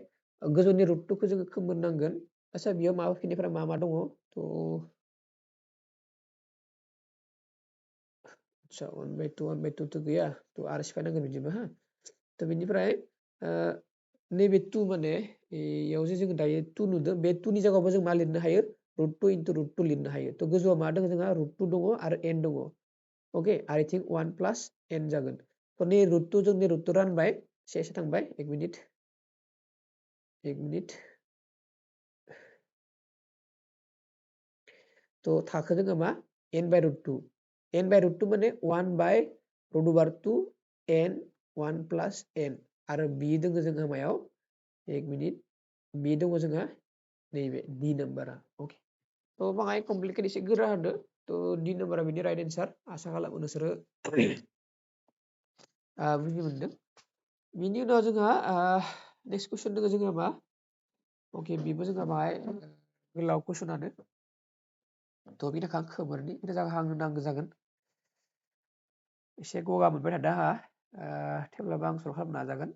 गोजौनि रुट 2 खौ जोङो खोमोरनांगोन आच्छा बेयाव माबाफोरनिफ्राय मा दङ तो आच्छा 1 by 2 तो गैया तो आरो सिफायनांगोन बिदिबा हा तो बिनिफ्राय नैबे 2 माने इयाव जे जोङो दायो 2 नुदों बे 2 नि जायगायावबो जों मा लिरनो हायो रुट 2 into रुट 2 लिरनो हायो तो गोजौआव मा दङ जोंहा रुट 2 दङ आरो n दङ ओके आरो इथिं 1 प्लस n जागोन तो नै रुट 2 जों नै रुट 2 रानबाय से थांबाय एक मिनिट तो थाखो जोङो मा n by रुट 2 माने 1 by route over 2 n 1 plus n आरो b दङ जोंहा मायाव 1 मिनिट b दङ जोंहा नैबे d नाम्बारा ओके थ' बाङाय कमप्लिकेट एसे गोरा होदो थ' d नाम्बारा बिनि राइट एन्सार आसा खालामो नोंसोरो बुजि मोनदों बिनि उनाव जोंहा नेक्स्ट कुइसन दङ जोंहा मा ओके बेबो जोंहा बाहाय गोलाव कुइसनानो थ' बिनि थाखाय आं खोमोरनि बिनि थाखाय आंनो नांगौ जागोन एसे गगा मोनबाय थादों आंहा थेवब्लाबो आं सल्भ खालामनो नाजागोन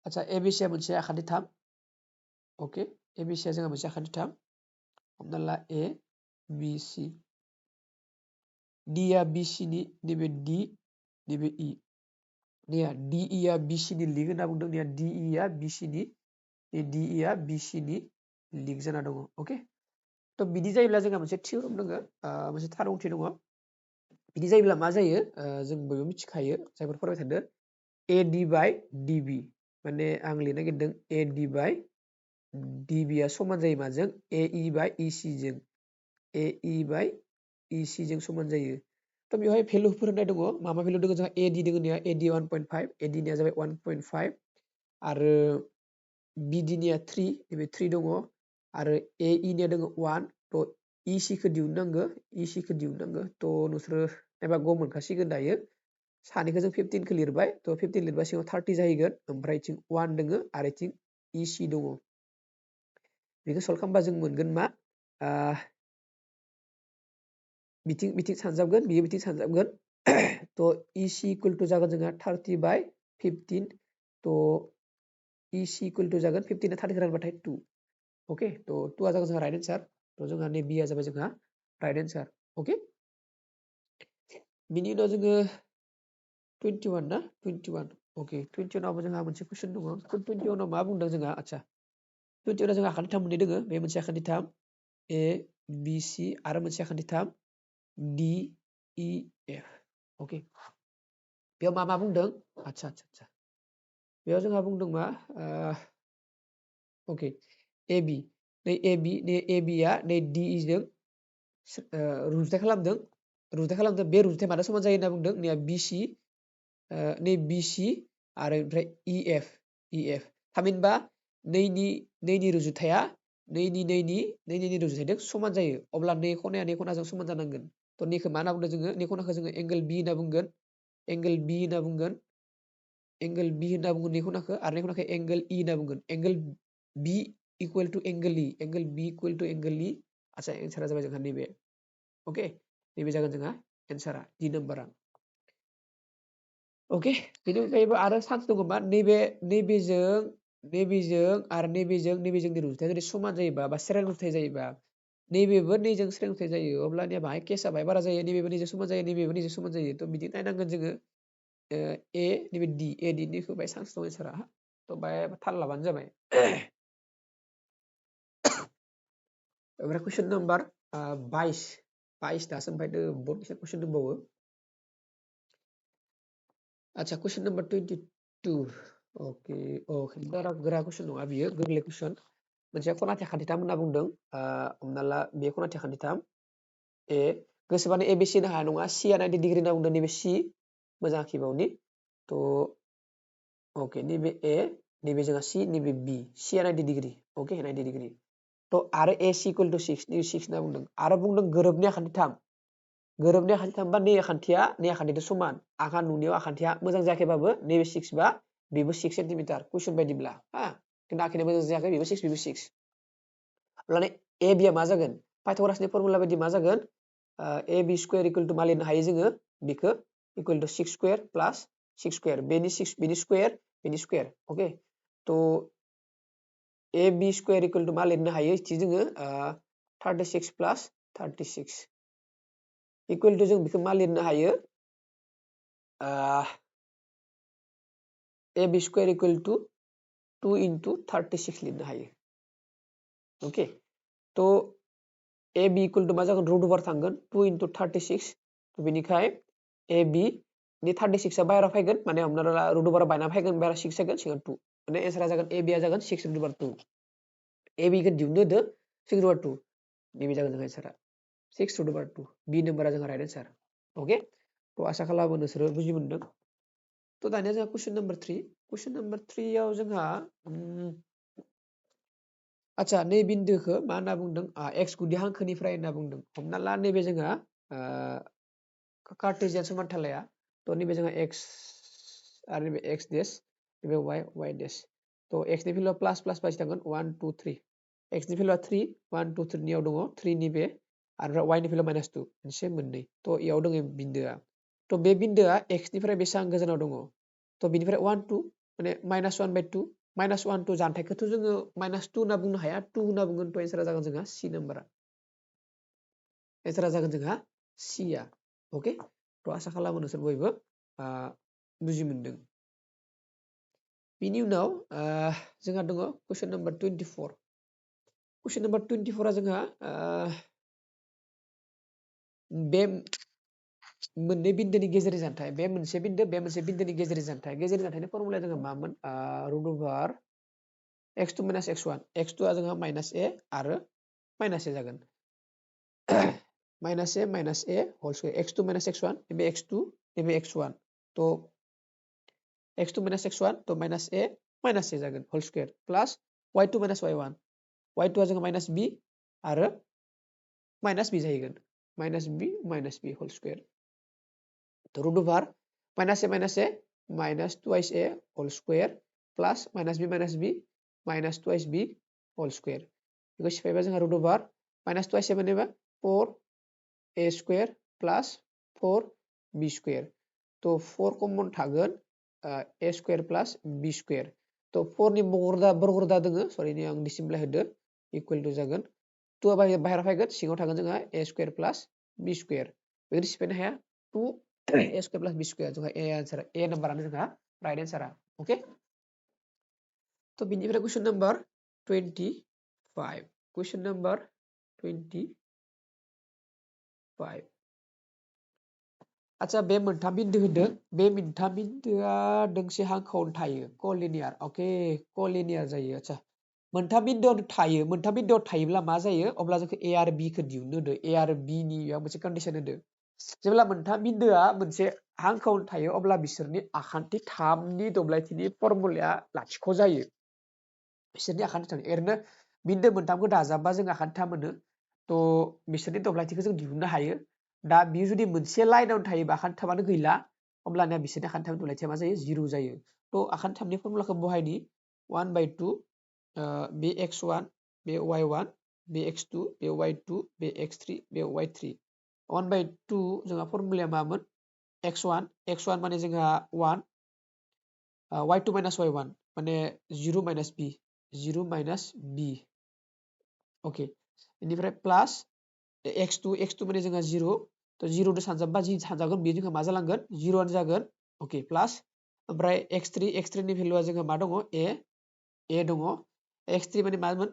आচ্ছা एबिसिया मोनसे आखान्थि 3 ओके एबिसिया जोंहा मोनसे आखान्थि 3 हमना ला ए बि सि डिया बि सि नि नैबे डि नैबे इ निया डि इ आ बि सि नि लिंक होनना बुंदों निया डि इ आ बि सि नि डि इ आ बि सि नि लिंक जाना दङ ओके थ' बिदि जायोब्ला जोंहा मोनसे थियरम दङ मोनसे थार ओंथि दङ बिदि जायोब्ला मा जायो जों बयबो मिथिखायो जायफोर फरायबाय थादों AD by DB माने आं लिरनो नागिरदों AD by DB आ समान जायो माजों AE by EC जों AE by EC जों समान जायो थ' बेवहाय भेलुफोर होनाय दङ मा मा भेलु दङ जोंहा AD दङ निया AD 1.5 AD निया जाबाय 1.5 आरो BD निया 3 नैबे 3 दङ आरो AE निया दङ 1 थ' EC खौ दिहुननांगौ EC खौ दिहुननांगौ थ' नोंसोरो एबा गम मोनखासिगोन दायो सानैखौ जों 15 खौ लिरबाय थ' 15 लिरबा सिङाव 30 जाहैगोन ओमफ्राय इथिं 1 दङ आरो इथिं EC दङ बेखौ सल्भ खालामबा जों मोनगोन मा बिथिं सानजाबगोन बियो बिथिं सानजाबगोन थ' EC इकुवेल टु जागोन जोंहा 30 by 15 थ' EC इकुवेल टु जागोन 15 30 खौ रानबाथाय 2 ओके थ' 2 आ जागोन जोंहा राइट एन्सार थ' जोंहा नै B आ जाबाय जोंहा राइट एन्सार ओके बिनि उनाव जोङो 21 ना 21 ओके 21 आवबो जोंहा मोनसे कुइसन दङ 21 आव मा बुंदों जोंहा आচ্ছা 21 आव जोंहा आखान्थि 3 मोननै दोङो बे मोनसे आखान्थि 3 A B C आरो मोनसे आखान्थि 3 D E F ओके बेयाव मा बुंदों आচ্ছা बेयाव जोंहा बुंदों मा ओके AB नै AB आ नै DE जों रुजुथाय खालामदों बे रुजुथाय मानो समान जायो होनना बुंदों नै BC नै BC आरो ओमफ्राय EF थामहिनबा नैनि रुजुथाया नैनि रुजुथायजों समान जायो अब्ला नै खनाजों समान जानांगोन थ' नैखौ मा होनना बुंदों जोङो नै खनाखौ जोङो एंगेल B होनना बुंगोन एंगेल B होनना बुंगोन नै खनाखौ आरो नै खनाखौ एंगेल E होनना बुंगोन angle B equal to angle E angle B equal to angle E आচ্ছা एन्सारा जाबाय जोंहा नैबे ओके नैबे जागोन जोंहा एन्सारा D नाम्बारा ओके बेनि अनगायैबो आरो चान्स दङ मा नैबेजों आरो नैबेजोंनि रुजुथाया जुदि समान जायोबा बा सेरें रुजुथाय जायोबा नैबेबो नैजों सेरें रुजुथाय जायो अब्लानिया बाहाय केसा बाहाय बारा जायो नैबेबो नैजों समान जायो नैबेबो नैजों समान जायो थ' बिदि नायनांगोन जोङो ए नैबे D निखौ बाहाय चान्स दं एन्सारा थ' बाहाय थाल लाबानो जाबाय ओमफ्राय कुइसन नाम्बार 22 दासो ओमफ्राय बड'सा कुइसन दंबावो आচ্ছা कुइसन नाम्बार 22 ओके बारा गोरा कुइसन नङा बियो गोरलै कुइसन मोनसे खनाथि आखान्थि 3 होनना बुंदों हमना ला बे खनाथि आखान्थि 3 ए गोसोबानो ABC होनो हाया नङा C आ 90 डिग्री होनना बुंदों नैबे C मोजां आखिबावनि थ' ओके नैबे A नैबे जोंहा C नैबे B C आ 90 डिग्री ओके 90 डिग्री थ' आरो AC इकुवेल टु 6 नैबे 6 होनना बुंदों आरो बुंदों गोरोबनि आखान्थि 3 गोरोबनि आखान्थि 3 बा नै आखान्थिजों समान आंहा नुनायाव आखान्थिया मोजां जायाखैबाबो नैबे 6 बा बेबो 6 सेन्टिमिटार कुइसन बायदिब्ला खिन्थु आखिनाय मोजां जायाखै बेबो 6 बेबो 6 अब्ला AB आ मा जागोन पाइथागरासनि फर्मुला बायदि मा जागोन AB स्क्वायर इकुवेल टु मा लिरनो हायो जोङो बेखौ इकुवेल टु 6 स्क्वायर प्लास 6 स्क्वायर बेनि स्क्वायर ओके थ' AB स्क्वायर इकुवेल टु मा लिरनो हायो इथि जोङो 36 प्लास 36 इकुवेल टु जों बेखौ मा लिरनो हायो AB square equal to 2 into 36 लिरनो हायो ओके थ' AB इकुवेल टु मा जागोन रुट ओभार थांगोन 2 into 36 बेनिखाय AB नि 36 आ बाहेराव फैगोन माने हमना ला रुट ओभार बायना फैगोन बाहेराव 6 जागोन सिगां 2 माने एन्सारा जागोन AB आ जागोन 6 रुट ओभार 2 AB खौ दिहुननो होदो 6 रुट ओभार 2 नैबे जागोन जोंहा एन्सारा 6 root over 2 B नम्बरा जोंहा राइट आन्सार ओके थ' आसा खालामो नोंसोरो बुजि मोनदों थ' दानिया जोंहा कुइसन नाम्बार 3 आव जोंहा आच्छा नै बिन्दोखौ मा होनना बुंदों x गुदि हांखोनिफ्राय होनना बुंदों हमना ला नैबे जोंहा कार्टेसियान समान्थालाया थ' नैबे जोंहा x आरो नैबे x देश नैबे y देश थ' x नि भेलुआ प्लास प्लास बायसि थांगोन 1 2 3 x नि भेलुआ 3 1 2 3 नियाव दङ 3 नि बे आरो y नि भेलुआ -2 मोनसे मोननै थ' इयाव दङ बिन्दोआ थ' बे बिन्दोआ x निफ्राय बेसेबां गोजानाव दङ थ' बिनिफ्राय 1 2 माने -1/2 -1 2 जानथायखौथ' जोङो -2 होनना बुंनो हाया 2 होनना बुंगोन थ' एन्सारा जागोन जोंहा C नाम्बारा एन्सारा जागोन जोंहा C आ अके थ' आसा खालामो नोंसोर बयबो बुजि मोनदों बिनि उनाव जोंहा दङ कुइसन नाम्बार 24 कुइसन नाम्बार 24 आ जोंहा बे मोननै बिन्दोनि गेजेरनि जानथाय बे मोनसे बिन्दोनि गेजेरनि जानथायनि फर्मुलाया जोंहा मामोन रुट अभार x2 - x1 x2 आ जोंहा -a आरो -a जागोन -a whole square x2 - x1 नैबे x2 नैबे x1 थ' x2 - x1 थ' -a जागोन होल स्क्वायर प्लास y2 - y1 y2 आ जोंहा -b आरो -b जाहैगोन -b होल स्क्वायर थ' root over -a -twice a whole square plus -b -twice b whole square बेखौ सिफायबा जोंहा रुट अभार -twice a मोनोबा 4a स्क्वायर प्लास 4b स्क्वायर थ' 4 कमन थागोन a square plus b square थ' 4 नि बरगरदा दोङो सरि आं डिसिमप्लाय होदो इकुवेल टु जागोन 2 आ बाहेराव फैगोन सिङाव थागोन जोंहा a square plus b square बेखौ सिफायनो हाया 2a square plus b square जोंहा a नाम्बारानो जोंहा राइट एन्सारा अके थ' बिनिफ्राय कुइसन नाम्बार 25 कुइसन नाम्बार 25 आच्छा बे मोनथाम बिन्दो होदों बे मोनथाम बिन्दोआ दोंसे हांखोआवनो थायो कलिनियार अके कलिनियार जायो आच्छा मोनथाम बिन्दोआव थायोब्ला मा जायो अब्ला जोंखौ a आरो b खौ दिहुननो होदो a आरो b नि मोनसे कन्डिसन होदो जेब्ला मोनथाम बिन्दोआ मोनसे हांखोआवनो थायो अब्ला बिसोरनि आखान्थि 3नि दब्लायथिनि फर्मुलाया लाथिख' जायो बिसोरनि आखान्थि 3 ओरैनो बिन्दो मोनथामखौ दाजाबबा जों आखान्थि 3 मोनो थ' बिसोरनि दब्लायथिखौ जों दिहुननो हायो दा बियो जुदि मोनसे लाइनावनो थायोबा आखान्थि 3आनो गैला अब्लानिया बिसोरनि आखान्थि 3 दब्लायथिया मा जायो 0 जायो थ' आखान्थि 3नि फर्मुलाखौ बहायनि 1/2 बे x1 बे y1 बे x2 बे y2 बे x3 बे y3 1/2 जोंहा फर्मुलाया मामोन x1 माने जोंहा 1 y2 - y1 माने 0 - b 0 - b अके बेनिफ्राय प्लास x2 माने जोंहा 0 थ' 0 दो सानजाबबा जि सानजागोन बेयो जोंहा मा जालांगोन 0 आनो जागोन अके प्लास ओमफ्राय x3 नि भेलुआ जोंहा मा दङ a दङ x3 माने मामोन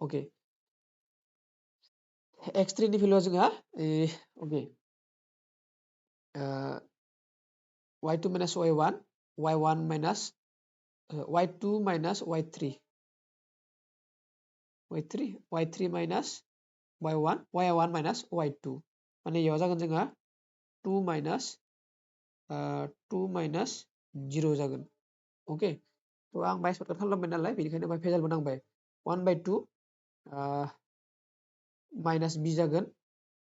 अके x3 नि भेलुआ जोंहा अके y2 - y1 y1 minus y2 minus y3 minus y1 minus y2 माने याव जागोन जोंहा 2 minus 0 जागोन ओके थ' आं बाय सर्टकाट खालामबाय नालाय बेनिखायनो बाय भेजालबो नांबाय 1/2 माइनास b जागोन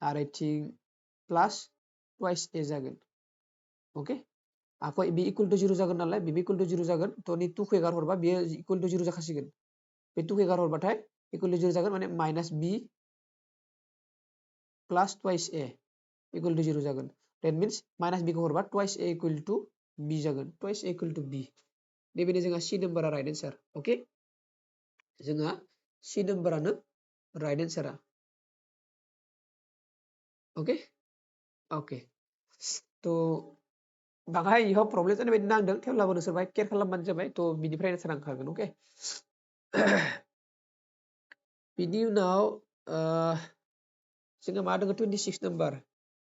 आरो इथिं प्लास ट्वाइस a जागोन ओके आखौ बे इकुवेल टु 0 जागोन नालाय बे इकुवेल टु 0 जागोन थ' नि 2 खौ एगार हरबा बेयो इकुवेल टु 0 जाखासिगोन बे 2 खौ एगार हरबाथाय इकुवेल टु 0 जागोन माने minus b plus twice a equal to 0 जागोन that means माइनास b खौ हरबा twice a equal to b जागोन twice a equal to b नैबेनो जोंहा c नाम्बारा राइट एन्सार ओके जोंहा c नाम्बारानो राइट एन्सारा ओके ओके थ' बाङाय इयाव प्रब्लेम जानाय बायदि नांदों थेवब्लाबो नोंसोर बाहाय केयार खालामबानो जाबाय थ' बिनिफ्राय एन्सार ओंखारगोन अके बिनि उनाव जोंहा मा दङ 26 नाम्बार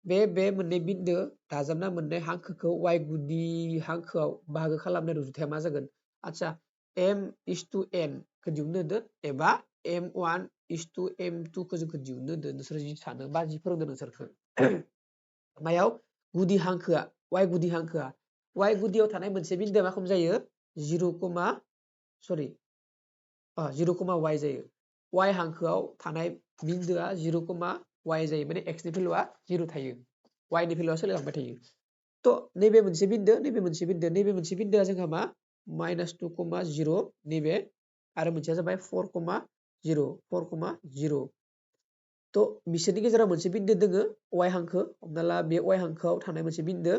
बे मोननै बिन्दो दाजाबना मोननाय हांखोखौ y गुदि हांखोआव बाहागो खालामनाय रुजुथाया मा जागोन आच्छा m is to n खौ दिहुननो होदो एबा m1 is to m2 खौ जोंखौ दिहुननो होदों नोंसोर जि सानो बा जि फोरोंदों नोंसोरखौ मायाव गुदि हांखोआ y गुदि हांखोआ y गुदियाव थानाय मोनसे बिन्दोआ मा खम जायो 0, सरि 0,y जायो y हांखोआव थानाय बिन्दोआ 0,y जायो माने x नि भेलुआ 0 थायो y नि भेलुआ सोलायलांबाय थायो थ' नैबे मोनसे बिन्दो नैबे मोनसे बिन्दो नैबे मोनसे बिन्दोआ जोंहा मा -2,0 नैबे आरो मोनसेया जाबाय 4,0 4,0 थ' बिसोरनि गेजेराव मोनसे बिन्दो दोङो y हांखो हमना ला बे y हांखोआव थानाय मोनसे बिन्दो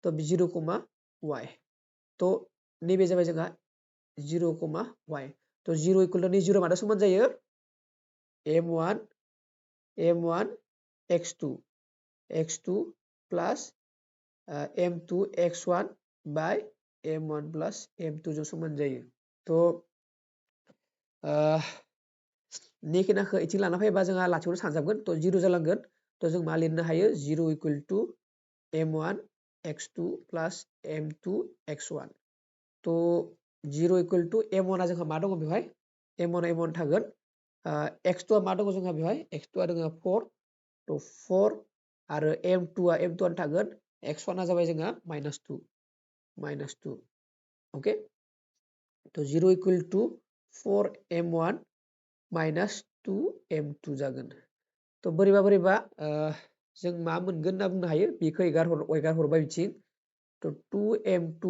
थ' 0,y थ' नैबे जाबाय जोंहा 0,y थ' 0 = नै 0 मानो समान जायो m1 x2 प्लास m2 x1 बाय m1 प्लस m2 जों समान जायो थ' नेखिनाखौ इथिं लाना फैबा जोंहा लाथिख'नो सानजाबगोन थ' 0 जालांगोन थ' जों मा लिरनो हायो 0 = m1 x2 प्लास m2 x1 थ' 0 = m1 आ जोंहा मा दङ बेवहाय m1 थागोन x2 आ मा दङ जोंहा बेवहाय x2 आ दङ 4 थ' 4 आरो m2 आ थागोन x1 आ जाबाय जोंहा -2 अके थ' 0 = 4m1 -2 m2 जागोन थ' बोरैबा जों मा मोनगोन होनना बुंनो हायो बेखौ एगार हरबाय बिथिं थ' 2m2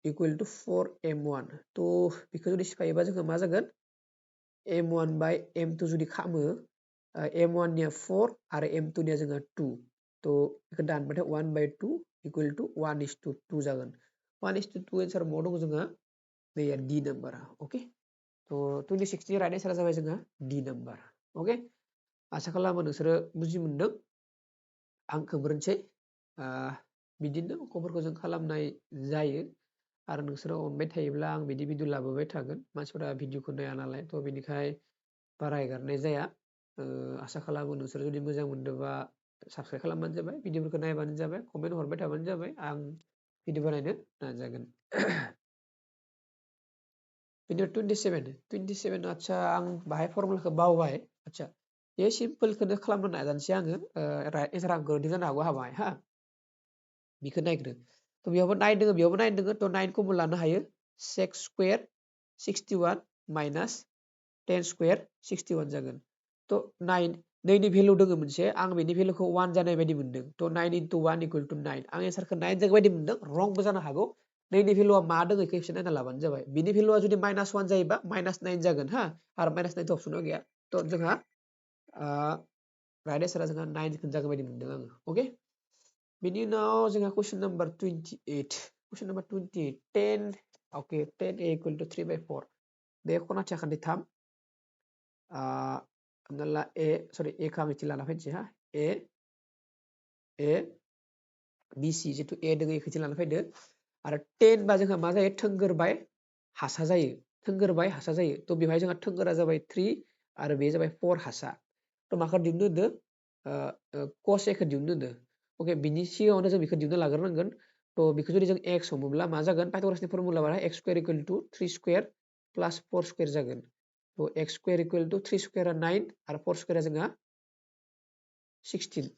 = 4m1 थ' बेखौ जुदि सिफायोबा जोंहा मा जागोन m1 बाय m2 जुदि खालामो m1 निया 4 आरो m2 निया जोंहा 2 थ' बेखौ दानबाथाय 1/2 = 1:2 जागोन 1:2 एन्सार मा दङ जोंहा नैया D नाम्बारा अके थ' 26 नि राइट एन्सारा जाबाय जोंहा D नाम्बार अके आसा खालामो नोंसोरो बुजि मोनदों आं खोन्थानोसै बिदिनो अंकफोरखौ जों खालामनाय जायो आरो नोंसोरो अनबाय थायोब्ला आं बिदि भिडिअ लाबोबाय थागोन मानसिफोरा भिडिअखौ नाया नालाय थ' बेनिखाय बारा एगारनाय जाया आसा खालामो नोंसोर जुदि मोजां मोनदोंबा साबस्क्राइब खालामबानो जाबाय भिडिअफोरखौ नायबानो जाबाय कमेन्ट हरबाय थाबानो जाबाय आं भिडिअ बानायनो नाजागोन भिडिअ 27 आदसा आं बाहाय फर्मुलाखौ बावबाय आदसा बे सिम्पोलखौनो खालामनो नाजानोसै आङो एन्सार आं गोरोन्थि जानो हागौ हाबाय हा बेखौ नायग्रो थ' बेयावबो 9 दङ बेयावबो 9 दङ थ' 9 खौबो लानो हायो sec square 61 minus 10 square 61 जागोन थ' 9 9नि भेलु दङ मोनसे आं बेनि भेलुखौ 1 जानाय बायदि मोनदों थ' 9 × 1 = 9 आं एन्सारखौ 9 जागोन बायदि मोनदों रंबो जानो हागौ 9नि भेलुआ मा दङ बेखौ एसे नायना लाबानो जाबाय बिनि भेलुआ जुदि -1 जायोबा -9 जागोन हा आरो -9 अपसनाव गैया थ' जोंहा राइट एन्सारा जोंहा 9 जागोन बायदि मोनदों आङो अके बिनि उनाव जोंहा कुइसन नाम्बार 28 10 अके 10a = 3/4 बे खनाथि आखान्थि 3 हमना ला ए खौ आं इथिं लाना फैनोसै हा ए BC जिथु ए दङ एखौ इथिं लाना फैदो आरो 10 बा जोंहा मा जायो थोंगोर हासा जायो थ' बेवहाय जोंहा थोंगोरा जाबाय 3 आरो बे जाबाय 4 हासा थ' माखौ दिहुननो होदो cos A खौ दिहुननो होदो अके बिनि सिगाङावनो जों बेखौ दिहुनना लाग्रोनांगोन थ' बेखौ जुदि जों x हमोब्ला मा जागोन पाइथागरासनि फर्मुला बाहाय x² = 3² + 4² जागोन थ' x² = 3² 9 आरो 4² जोंहा 16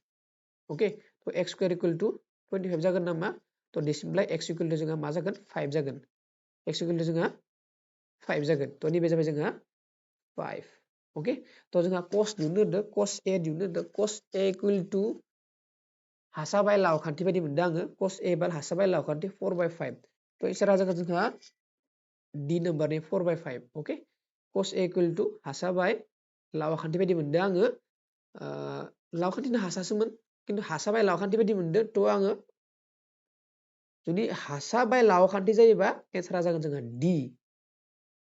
अके थ' x² = 25 जागोन नामा थ' दिसिमप्लाय x = जोंहा मा जागोन 5 जागोन x = जोंहा 5 जागोन थ' नैबे जाबाय जोंहा 5 अके थ' जोंहा cos दिहुननो होदो cos A दिहुननो होदो cos A = हासा बाय लावखान्थि बायदि मोनदों आङो cos A बा हासा बाय लावखान्थि 4/5 थ' एन्सारा जागोन जोंहा D नाम्बारनि 4/5 अके cos A = हासा बाय लावखान्थि बायदि मोनदों आङो लावखान्थिनो हासासोमोन खिन्थु हासा बाय लावखान्थि बायदि मोनदों थ' आङो जुदि हासा बाय लावखान्थि जायोबा एन्सारा जागोन जोंहा D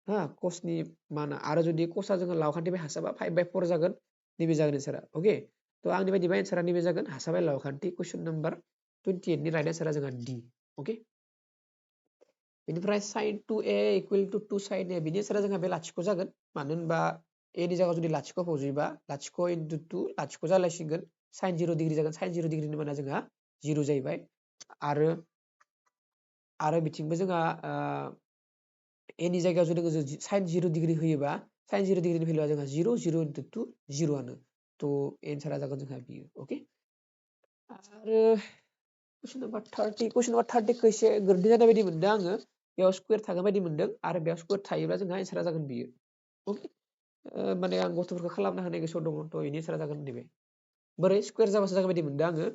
हा cosनि माना आरो जुदि cosआ जोङो लावखान्थि बाय हासाबा 5/4 जागोन नैबे जागोन एन्सारा अके थ' आंनि बायदिबा एन्सारा नैबे जागोन हासा बाय लावखान्थि कुइसन नाम्बार 28 नि राइट एन्सारा जोंहा D अके बेनिफ्राय sin 2a = 2 sin A बिनि एन्सारा जोंहा बे लाथिख' जागोन मानो होनबा a नि जायगायाव जुदि लाथिख' फज'योबा लाथिख' × 2 लाथिख' जालायसिगोन sin 0 डिग्री जागोन sin 0 डिग्रीनि माना जोंहा 0 जाहैबाय आरो बिथिंबो जोंहा a नि जायगायाव जुदि sin 0 डिग्री होयोबा sin 0 डिग्रीनि भेलुआ जोंहा 0 0 into 2 0 आनो तो एन्सारा जागोन जोंहा बियो ओके आरो कुइसन नम्बर 30 कुइसन नम्बर 30 खौ एसे गोरोन्थि जानाय बायदि मोनदों आङो बेयाव स्क्वायर थागोन बायदि मोनदों आरो बेयाव स्क्वायर थायोब्ला जोंहा एन्सारा जागोन बियो ओके माने आं गथ'फोरखौ खालामना होनाय गोसोआव दङ थ' बेनि एन्सारा जागोन नैबे बोरै स्क्वायर जाबासो जागोन बायदि मोनदों आङो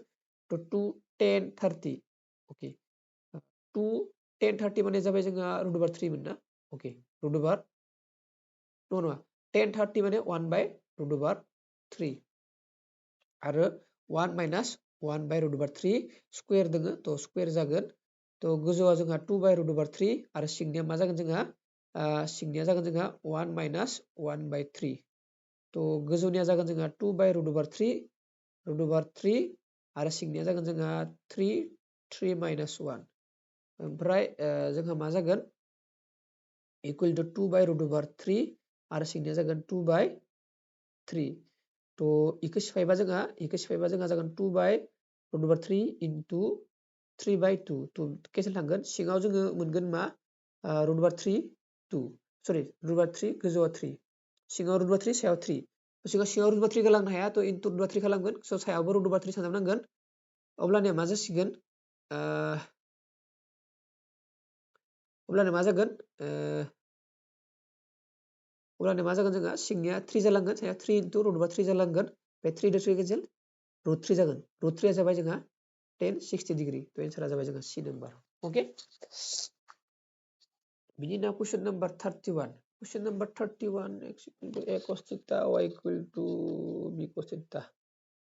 थ' 2 10 30 ओके 2 10 30 माने जाबाय जोंहा रुट ओभार 3 मोन ना ओके रुट ओभार नङा 10 30 माने 1 बाय रुट ओभार 3 आरो 1 माइनास 1 बाय रुट ओभार 3 स्क्वायर दोङो थ' स्क्वायर जागोन थ' गोजौआव जोंहा 2 बाय रुट ओभार 3 आरो सिंनिया मा जागोन जोंहा सिंनिया जागोन जोंहा 1 माइनास 1 बाय 3 थ' गोजौनिया जागोन जोंहा 2 बाय रुट ओभार 3 आरो सिंनिया जागोन जोंहा 3 माइनास 1 ओमफ्राय जोंहा मा जागोन equal to 2 by root over 3 आरो सिंनिया जागोन 2 बाय 3 थ' इखौ सिफायबा जोंहा जागोन 2 बाय रुट ओभार 3 इनटु 3 बाय 2 थ' केन्सेल थांगोन सिङाव जोङो मोनगोन मा रुट ओभार 3 2 सरि रुट ओभार 3 गोजौआव 3 सिङाव रुट ओभार 3 सायाव 3 सिङाव रुट ओभार 3 गालांनो हाया थ' इनटु रुट ओभार 3 खालामगोन स' सायावबो रुट ओभार 3 सानजाबनांगोन अब्लानिया मा जासिगोन अब्लानिया मा जागोन जोंहा सिंनिया 3 जालांगोन सायाव 3 इनटु रुट ओभार 3 जालांगोन बे 3 2 3 केन्सेल रुट 3 जागोन रुट 3 जाबाय जोंहा 10 60 डिग्री थ' एन्सारा जाबाय जोंहा सी नाम्बार ओके बिनि उनाव कुइसन number 31 question number 31 x equal to a cos theta y equal to b cos theta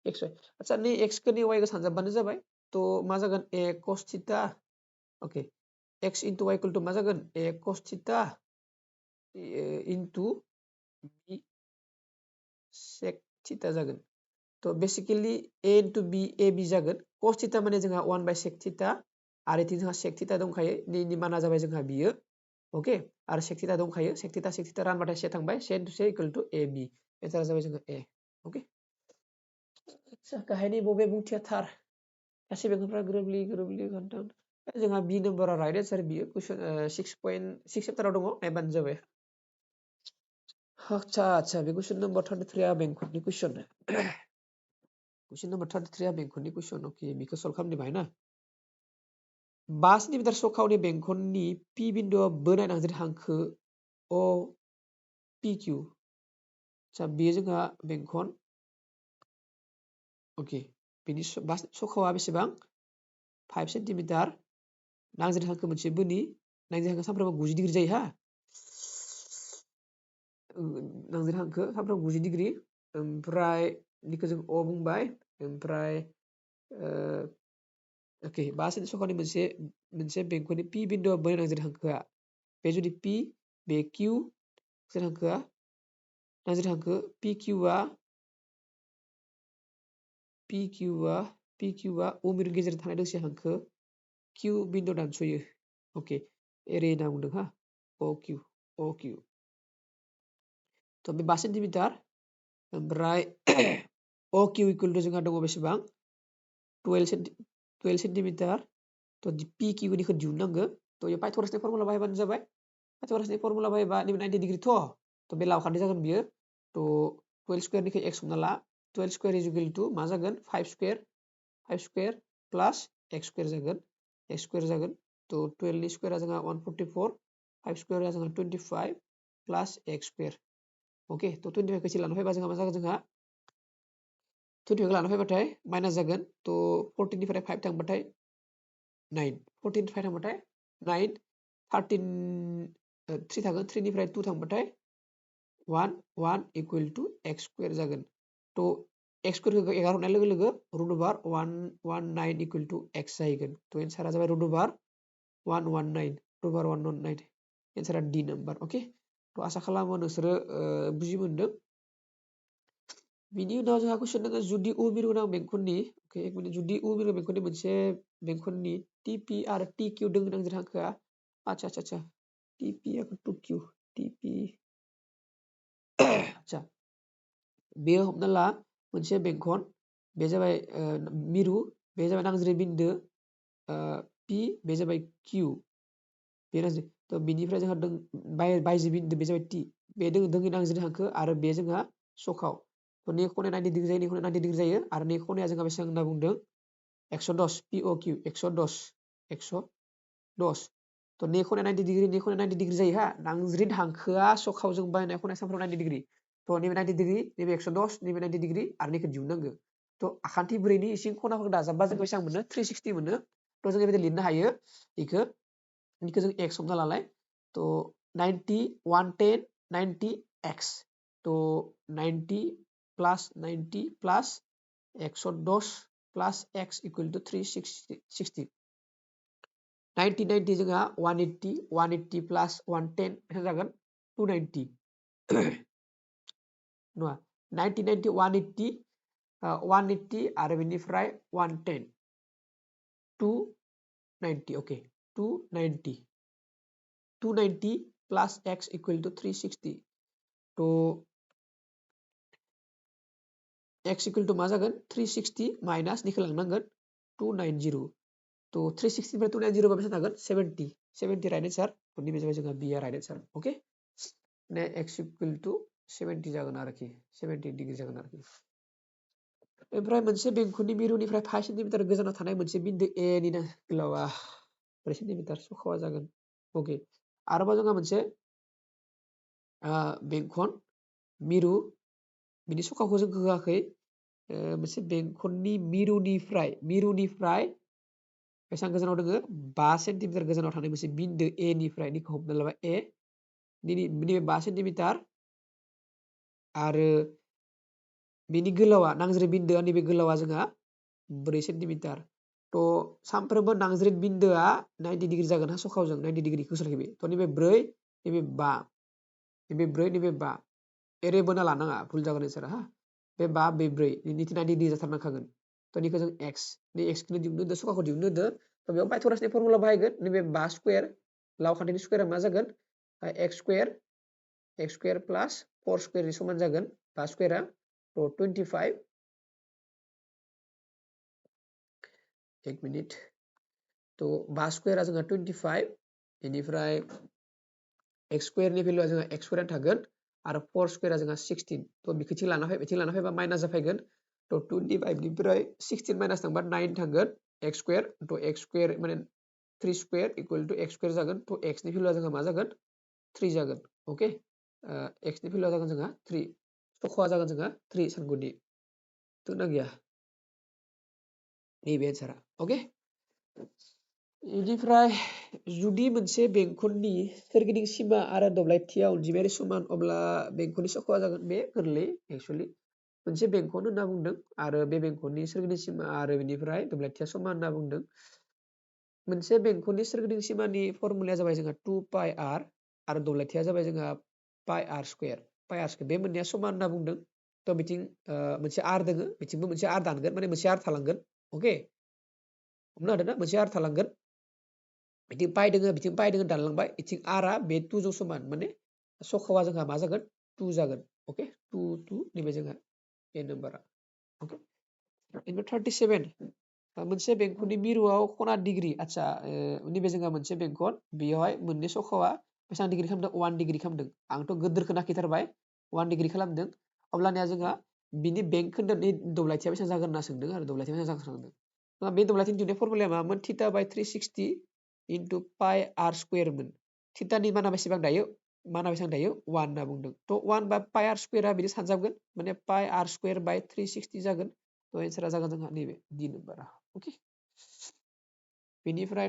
x y आच्छा नै x खौ नै y खौ सानजाबबानो जाबाय थ' मा जागोन a cos theta okay x into y equal to मा जागोन a cos theta into b sec theta जागोन थ' basically a into b a b जागोन cos theta माने जोंहा 1 by sec theta आरो इथिं जोंहा sec theta दंखायो नैनि माना जाबाय जोंहा बियो ओके आरो sec theta दंखायो sec theta रानबाथाय से थांबाय से into से equal to ab एन्सारा जाबाय जोंहा a ओके आच्छा गाहायनि बबे बुंथिया थार गासै बेंखनफ्रा गोरोबलि खोन्थान जोंहा बि नाम्बारा राइट एन्सार बियो कुइसन 6.6 चेप्टाराव दङ नायबानो जाबाय आच्छा बे कुइसन नाम्बार 33 आ बेंखननि कुइसन कुइसन नाम्बार 33 आ बेंखननि कुइसन ओके बेखौ सल्भ खालामनो बाहाय ना 5 सेन्टिमिटार सखावनि बेंखननि पि बिन्दुआव बोनाय नांजाबनाय हांखो अ पि किउ आच्छा बेयो जोंहा बेंखन ओके बेनि सखावा बेसेबां 5 सेन्टिमिटार नांजाबनाय हांखो मोनसे बोनि नांजाबनाय हांखो सानफ्रोमबो 90 डिग्री जायो हा नांजाबनाय हांखो सानफ्रोमबो 90 डिग्री ओमफ्राय निखौ जों अ बुंबाय ओमफ्राय ओके 5 सेन्टिमिटार सखावनि मोनसे बेंखननि पि बिन्दुआव बोनाय नांजाबनाय हांखोआ बे जुदि पि बे किउ हांखोआ नांजाबनाय हांखो पि किउआ अ बिन्दुनि गेजेरजों थानाय दोंसे हांखो किउ बिन्दु दानस'यो ओके एरै होनना बुंदों हा अ किउ थ' बे 5 सेन्टिमिटार ओमफ्राय अ किउ इकुवेल टु जोंहा दङ बेसेबां 12 सेन्टिमिटार थ' पि किउनिखौ दिहुननांगो थ' बेयाव पाइथागरासनि फर्मुला बाहायबानो जाबाय पाइथागरासनि फर्मुला बाहायबा नैबे 90 डिग्री थ' बे लावखान्थि जागोन बियो थ' 12 स्क्वायरनिखौ x हमना ला 12 स्क्वायर इज इकुवेल टु मा जागोन 5 स्क्वायर प्लास x स्क्वायर जागोन थ' 12 नि स्क्वायरा जोंहा 144 5 स्क्वायरा जोंहा 25 प्लास x स्क्वायर ओके थ' 25 खौ लाना फैबा जोंहा मा जागोन जोंहा 25 लाना फैबाथाय माइनास जागोन थ' 14 निफ्राय 5 थांबाथाय 9 14 निफ्राय थांबाथाय 9 13 3 थागोन 3 निफ्राय 2 थांबाथाय 1 इकुवेल टु x स्क्वायर जागोन थ' x स्क्वायरखौ एगारहरनाय लोगो लोगो root over 119 equal to x जाहैगोन थ' एन्सारा जाबाय रुट ओभार 119 एन्सारा डि नाम्बार अके थ' आसा खालामो नोंसोरो बुजि मोनदों बिनि उनाव जोंहा कुइसन दङ जुदि उ बिन्दु गोनां बेंखननि ओके एक मिनिट जुदि उ बिन्दु बेंखननि मोनसे बेंखननि टिपि आरो टिकिउ दोङो नांजाबनाय हांखोआ आच्छा टिपि आरो टुकिउ टिपि आच्छा बेयो हमना ला मोनसे बेंखन बे जाबाय मिरु बे जाबाय नांजाबनाय बिन्दो पि बे जाबाय किउ बे थ' बिनिफ्राय जोंहा बायजो बिन्दो बे जाबाय टि बे दोङो नांज्रिद हांखो आरो बे जोंहा सखाव तो नै खनाया 90 डिग्री जायो नै खनाया 90 डिग्री जायो आरो नै खनाया जोंहा बेसेबां होनना बुंदों 110 POQ 110 तो नै खनाया 90 डिग्री नै खनाया 90 डिग्री जायो हा नांज्रिद हांखोआ सखावजों बायनाय खनाया सामफ्राम 90 डिग्री तो नैबे 90 डिग्री नैबे 110 नैबे 90 डिग्री आरो नैखौ दिहुननांगौ तो आखान्थि ब्रैनि इसिं खनाफोरखौ दाजाबबा जों बेसेबां मोनो 360 मोनो तो जों बेबायदि लिरनो हायो इखौ जों x हमना लालाय तो 90 110 90x तो 90 plus 90 plus 110 plus x equal to 360 90 90 जोंहा 180 180 plus 110 बेसेबां जागोन 290 नङा 90 90 180 180 आरो बेनिफ्राय 110 290 okay 290 290 plus x equal to 360 तो x equal to मा जागोन 360 माइनास निखौ लांनांगोन 290 तो 360 निफ्राय 290 बा बेसेबां थागोन 70 राइट आन्सार तो नैबे जाबाय जोंहा बि राइट आन्सार ओके ने x equal to 70 जागोन आरोखि 70 डिग्री जागोन आरोखि ओमफ्राय मोनसे बेंखननि मिरुनिफ्राय 5 सेन्टिमिटार गोजानाव थानाय मोनसे बिन्दो ए नि गोलावा 4 सेन्टिमिटार सखावा जागोन ओके आरोबाव जोंहा मोनसे बेंखन मिरु बिनि सखाखौ जों होआखै मोनसे बेंखननि मिरुनिफ्राय बेसेबां गोजानाव दोङो 5 सेन्टिमिटार गोजानाव थानाय मोनसे बिन्दो ए निफ्राय निखौ हमना लाबाय ए नैबे 5 सेन्टिमिटार आरो बिनि गोलावा नांज्रिद बिन्दोआ नैबे गोलावा जोंहा 4 सेन्टिमिटार तो सामफ्रोमबो नांज्रिद बिन्दोआ 90 डिग्री जागोन हा सखावजों 90 डिग्रीखौ सोलायबाय तो नैबे 4 नैबे 5 नैबे 4 नैबे 5 एरे बोना लानाङा भुल जागोन एन्सारा हा बे 5 बे 4 निथि 90 डिग्री जाथारनांखागोन तो निखौ जों x नि x खौनो दिहुननो होदो सखाखौ दिहुननो होदो तो बेयाव पाइथागोरासनि फर्मुला बाहायगोन नैबे 5 स्क्वायर लाव खान्थिनि स्क्वायरा मा जागोन x स्क्वायर प्लस 4 स्क्वायर नि समान जागोन 5 स्क्वायरा तो 25 एक मिनिट तो 5 स्क्वायरा जोंहा 25 बेनिफ्राय x स्क्वायरनि भेलुआ जोंहा x स्क्वायर थागोन आरो 4 स्क्वायरा जोंहा 16 तो बिखौ लाना फैबा माइनास जाफैगोन तो 25 निफ्राय 16 माइनास थांबा 9 थांगोन x स्क्वायर तो x स्क्वायर माने 3 square equal to x square जागोन तो x नि भेलुआ जोंहा मा जागोन 3 जागोन ओके x नि भेलुआ जागोन जोंहा 3 सखआ जागोन जोंहा 3 सानगुनि दोंना गैया नैबे एन्सारा ओके इनिफ्राय जुदि मोनसे बेंखननि सोरगिदिं सिमा आरो दब्लायथिया अनजिमायारि समान अब्ला बेंखननि सखआ जागोन बे गोरलै एक्चुअली मोनसे बेंखन होनना बुंदों आरो बे बेंखननि सोरगिदिं सिमा आरो बेनिफ्राय दब्लायथिया समान होनना बुंदों मोनसे बेंखननि सोरगिदिं सिमानि फर्मुलाया जाबाय जोंहा 2 पाइ r आरो दब्लायथिया जाबाय जोंहा पाइ r स्क्वायर बे मोननैया समान होनना बुंदों तो बिथिं मोनसे r दोङो बिथिंबो मोनसे r दानगोन माने मोनसे r थालांगोन ओके हमनो हादोंना मोनसे r थालांगोन बिथिं पाइ दोङो बिथिं पाइ दोङो दानलांबाय बिथिं r बे 2 जों समान माने सखावा जोंहा मा जागोन 2 जागोन ओके 2 2 नैबे जोंहा बे नाम्बारा ओके इनफ्राय 37 मोनसे बेंखननि मिरुआव खना डिग्री आच्छा नैबे जोंहा मोनसे बेंखन बेयावहाय मोननै सखावा बेसेबां डिग्री खालामदों 1 डिग्री खालामदों आंथ' गोदोरखौ नाखिथारबाय 1 डिग्री खालामदों अब्लानिया जोंहा बिनि बेंक खोन्दोनि दब्लायथिया बेसेबां जागोन होनना सोंदों आरो दब्लायथिया बेसेबां जागोन सोंदों बे दब्लायथिनि दिहुननाय फर्मुलाया मामोन थीटा बाय 360 इनटु पाइ r स्क्वायरमोन थीटानि माना बेसेबां दायो 1 होनना बुंदों तो 1 बा पाइ r स्क्वायरा बिदि सानजाबगोन माने पाइ r स्क्वायर बाय 360 जागोन तो एन्सारा जागोन जोंहा नैबे डी नाम्बारा ओके बेनिफ्राय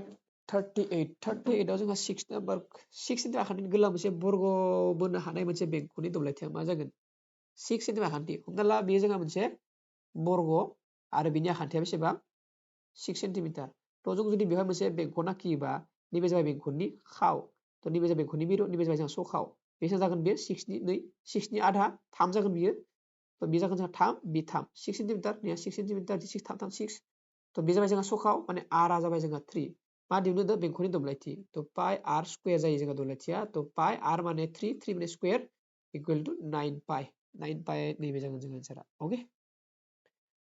38 आव जोंहा 6 नाम्बार 6 सेन्टिमिटार आखान्थिनि गोलाव मोनसे बर्ग बोनो हानाय मोनसे बेंखननि दब्लायथिया मा जागोन 6 सेन्टिमिटार आखान्थि हमना ला बेयो जोंहा मोनसे बर्ग आरो बिनि आखान्थिया बेसेबां 6 सेन्टिमिटार तो जों जुदि बेवहाय मोनसे बेंखन आखियोबा नैबे जाबाय बेंखननि खाव तो नैबे जाबाय बेंखननि मिरु नैबे जाबाय जोंहा सखाव बेसेबां जागोन बे 6 नि आधा 3 जागोन बियो तो बे जागोन जोंहा 3 बे 3 6 सेन्टिमिटार 6 सेन्टिमिटार 6 3 3 6 तो बे जाबाय जोंहा सखाव माने r जाबाय जोंहा 3 मा दिहुननो होदों बेंखननि दब्लायथि तो पाइ r स्क्वायर जायो जोंहा दब्लायथिया तो पाइ r माने 3 माने स्क्वायर इक्वल टू 9 पाइ नैबे जागोन जोंहा एन्सारा ओके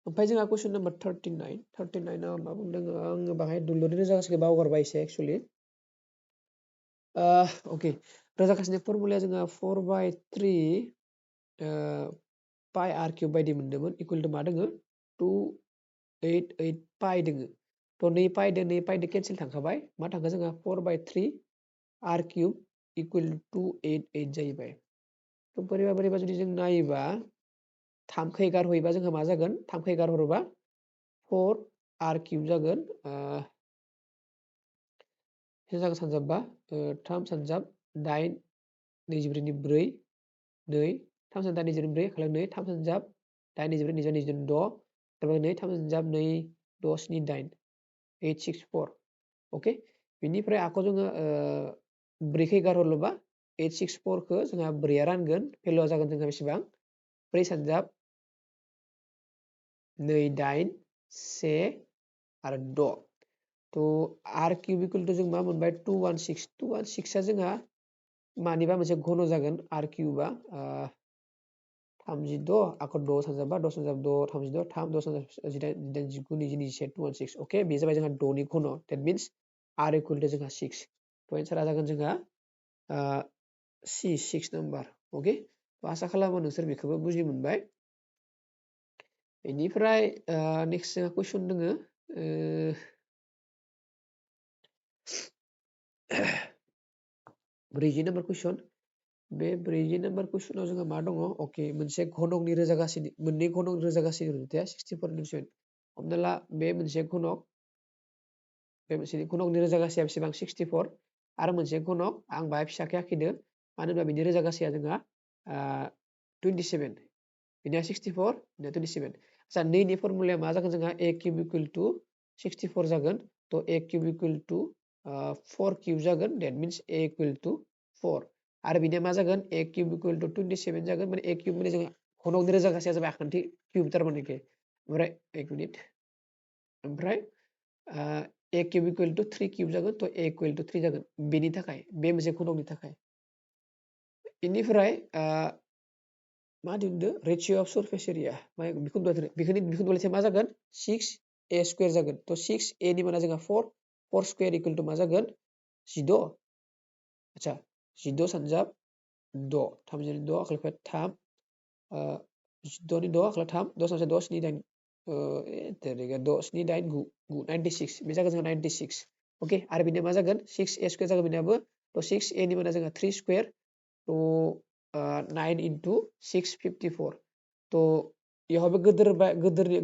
ओमफ्राय जोंहा कुइसन नम्बर 39 आव मा बुंदों आङो बाहाय दुलुरनि रोजागासिखौ बावगारबाय एसे एक्चुअली ओके रोजाखासिनि फर्मुलाया जोंहा 4/3 पाइ आर किउब बायदि मोन्दोंमोन इकुवेल टु मा दोङो 288 पाइ दोङो थ' 2 पाइदो केन्सेल थांखाबाय मा थांखो जोंहा 4/3 आर किउब इकुवेल टु 288 जाहैबाय थ' बोरैबा जुदि जों नायोबा 3खै गारहरोबा जोंहा मा जागोन 3खै गारहरोबा 4 आर किउब जागोन जागोन सानजाबबा 3 सानजाब 8 24 नि 4 2 3 सानजाब 24 4 खालाम 2 3 सानजाब 8 24 22 26 थारमाने 2 3 सानजाब 2 6 7 8 864 अके बिनिफ्राय आखौ जोङो 4खै गारहरलोबा 864खौ जोंहा 4आ रानगोन भेलुआ जागोन जोंहा बेसेबां 4 सानजाब 2 8 1 आरो 6 थ' आर किउब इकुवेल टु जों मा मोनबाय 216 216आ जोंहा मानिबा मोनसे घन जागोन आर किउबा 36 आखौ 6 सानजाबा 6 सानजाब 6 36 3 6 सानजाब 19 19 21 216 अके बे जाबाय जोंहा 6 नि घन that means r equal to जोंहा 6 थ' एन्सारा जागोन जोंहा C6 नाम्बार अके आसा खालामो नोंसोर बेखौबो बुजि मोनबाय बेनिफ्राय नेक्स्ट जोंहा कुइसन दोङो 40 नम्बर कुइसन बे 40 नम्बर कुइसनाव जोंहा मा दङ अके मोनसे घनकनि रोजागासिनि मोननै घनकनि रोजागासिनि रुजुथाया 64 हमना ला बे मोनसे घनक बे मोनसे घनकनि रोजागासिया बेसेबां 64 आरो मोनसे घनक आं बाहाय फिसाखै आखिदो मानो होनबा बिनि रोजागासिया जोंहा 27 बिनिया 64 बिनिया 27 आচ্ছা नैनि फर्मुलाया मा जागोन जोंहा a क्यूब इकुवेल टु 64 जागोन थ' a cube equal to 4 cube जागोन that means a equal to 4 आरो बिनिया मा जागोन a क्यूब इकुवेल टु 27 जागोन माने a क्यूब माने जोंहा घनकनि रोजागासिया जाबाय आखान्थि क्यूब थारमाने ओमफ्राय 1 मिनिट ओमफ्राय a cube equal to 3 cube जागोन थ' a इकुवेल टु 3 जागोन बेनि थाखाय बे मोनसे घनकनि थाखाय बेनिफ्राय मा दिहुनदो रेशियो अफ सरफेस एरिया बेखौ मा जागोन 6a स्क्वायर जागोन थ' 6a नि माना जोंहा 4 स्क्वायर इकुवेल टु मा जागोन 16 आচ্ছা 16 सानजाब 6 3 नि 6 आखलनिफ्राय 3 16 नि 6 आखला 3 10 सानजाब 10 नि 8 10 नि 8 9 96 बे जागोन जोंहा 96 अके आरो बिनिया मा जागोन 6a स्क्वायर जागोन बिनियाबो थ' 6a नि माना जोंहा 3 स्क्वायर थ' 9 into 654 थ' बेवहायबो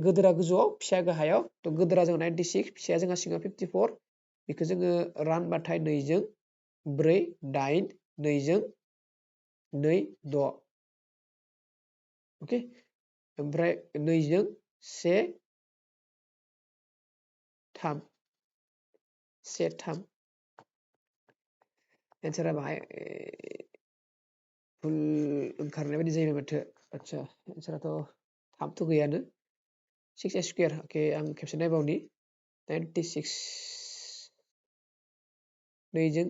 गोदोरा गोजौआव फिसा गाहायाव थ' गोदोरा जोंहा 96 फिसाया जोंहा सिङाव 54 बेखौ जोङो रानबाथाय 2 जों 4 8 2 जों 2 6 अके ओमफ्राय 2 जों 1 3 1 3 एन्सारा बाहाय फुल ओंखारनाय बायदि जायो माथो आচ্ছা एन्साराथ' 3 थ' गैयानो 6a स्क्वायर अके आं खेबसे नायबावनि 96 2 जों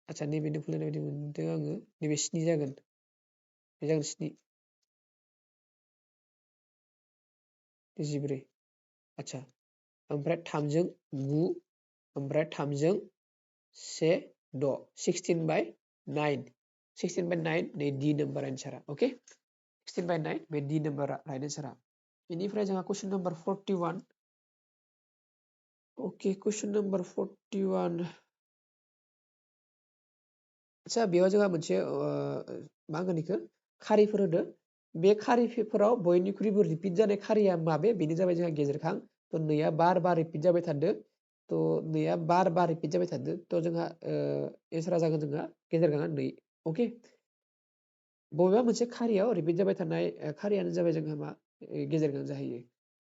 आচ্ছা नैबेनो फुलनाय बायदि मोनदों आङो नैबे 7 जागोन बे जागोन 7 14 आচ্ছা ओमफ्राय 3 जों 9 ओमफ्राय 3 जों 1 6 16/9 16/9 नै D नम्बर एन्सारा अके 16/9 बे D नम्बरा राइट एन्सारा बेनिफ्राय जोंहा कुइसन नम्बर 41 अके कुइसन नम्बर 41 आচ্ছা बेयाव जोंहा मोनसे मा होनगोन बेखौ खारिफोर होदो बे खारिफोराव बयनिख्रुइबो रिपिट जानाय खारिया माबे बेनो जाबाय जोंहा गेजेरखां थ' नैया बार रिपिट जाबाय थादो थ' नैया बार रिपिट जाबाय थादो थ' जोंहा एन्सारा जागोन जोंहा गेजेरखाङा 2 अके बबेबा मोनसे खारियाव रिपिट जाबाय थानाय खारियानो जाबाय जोंहा मा गेजेरखां जाहैयो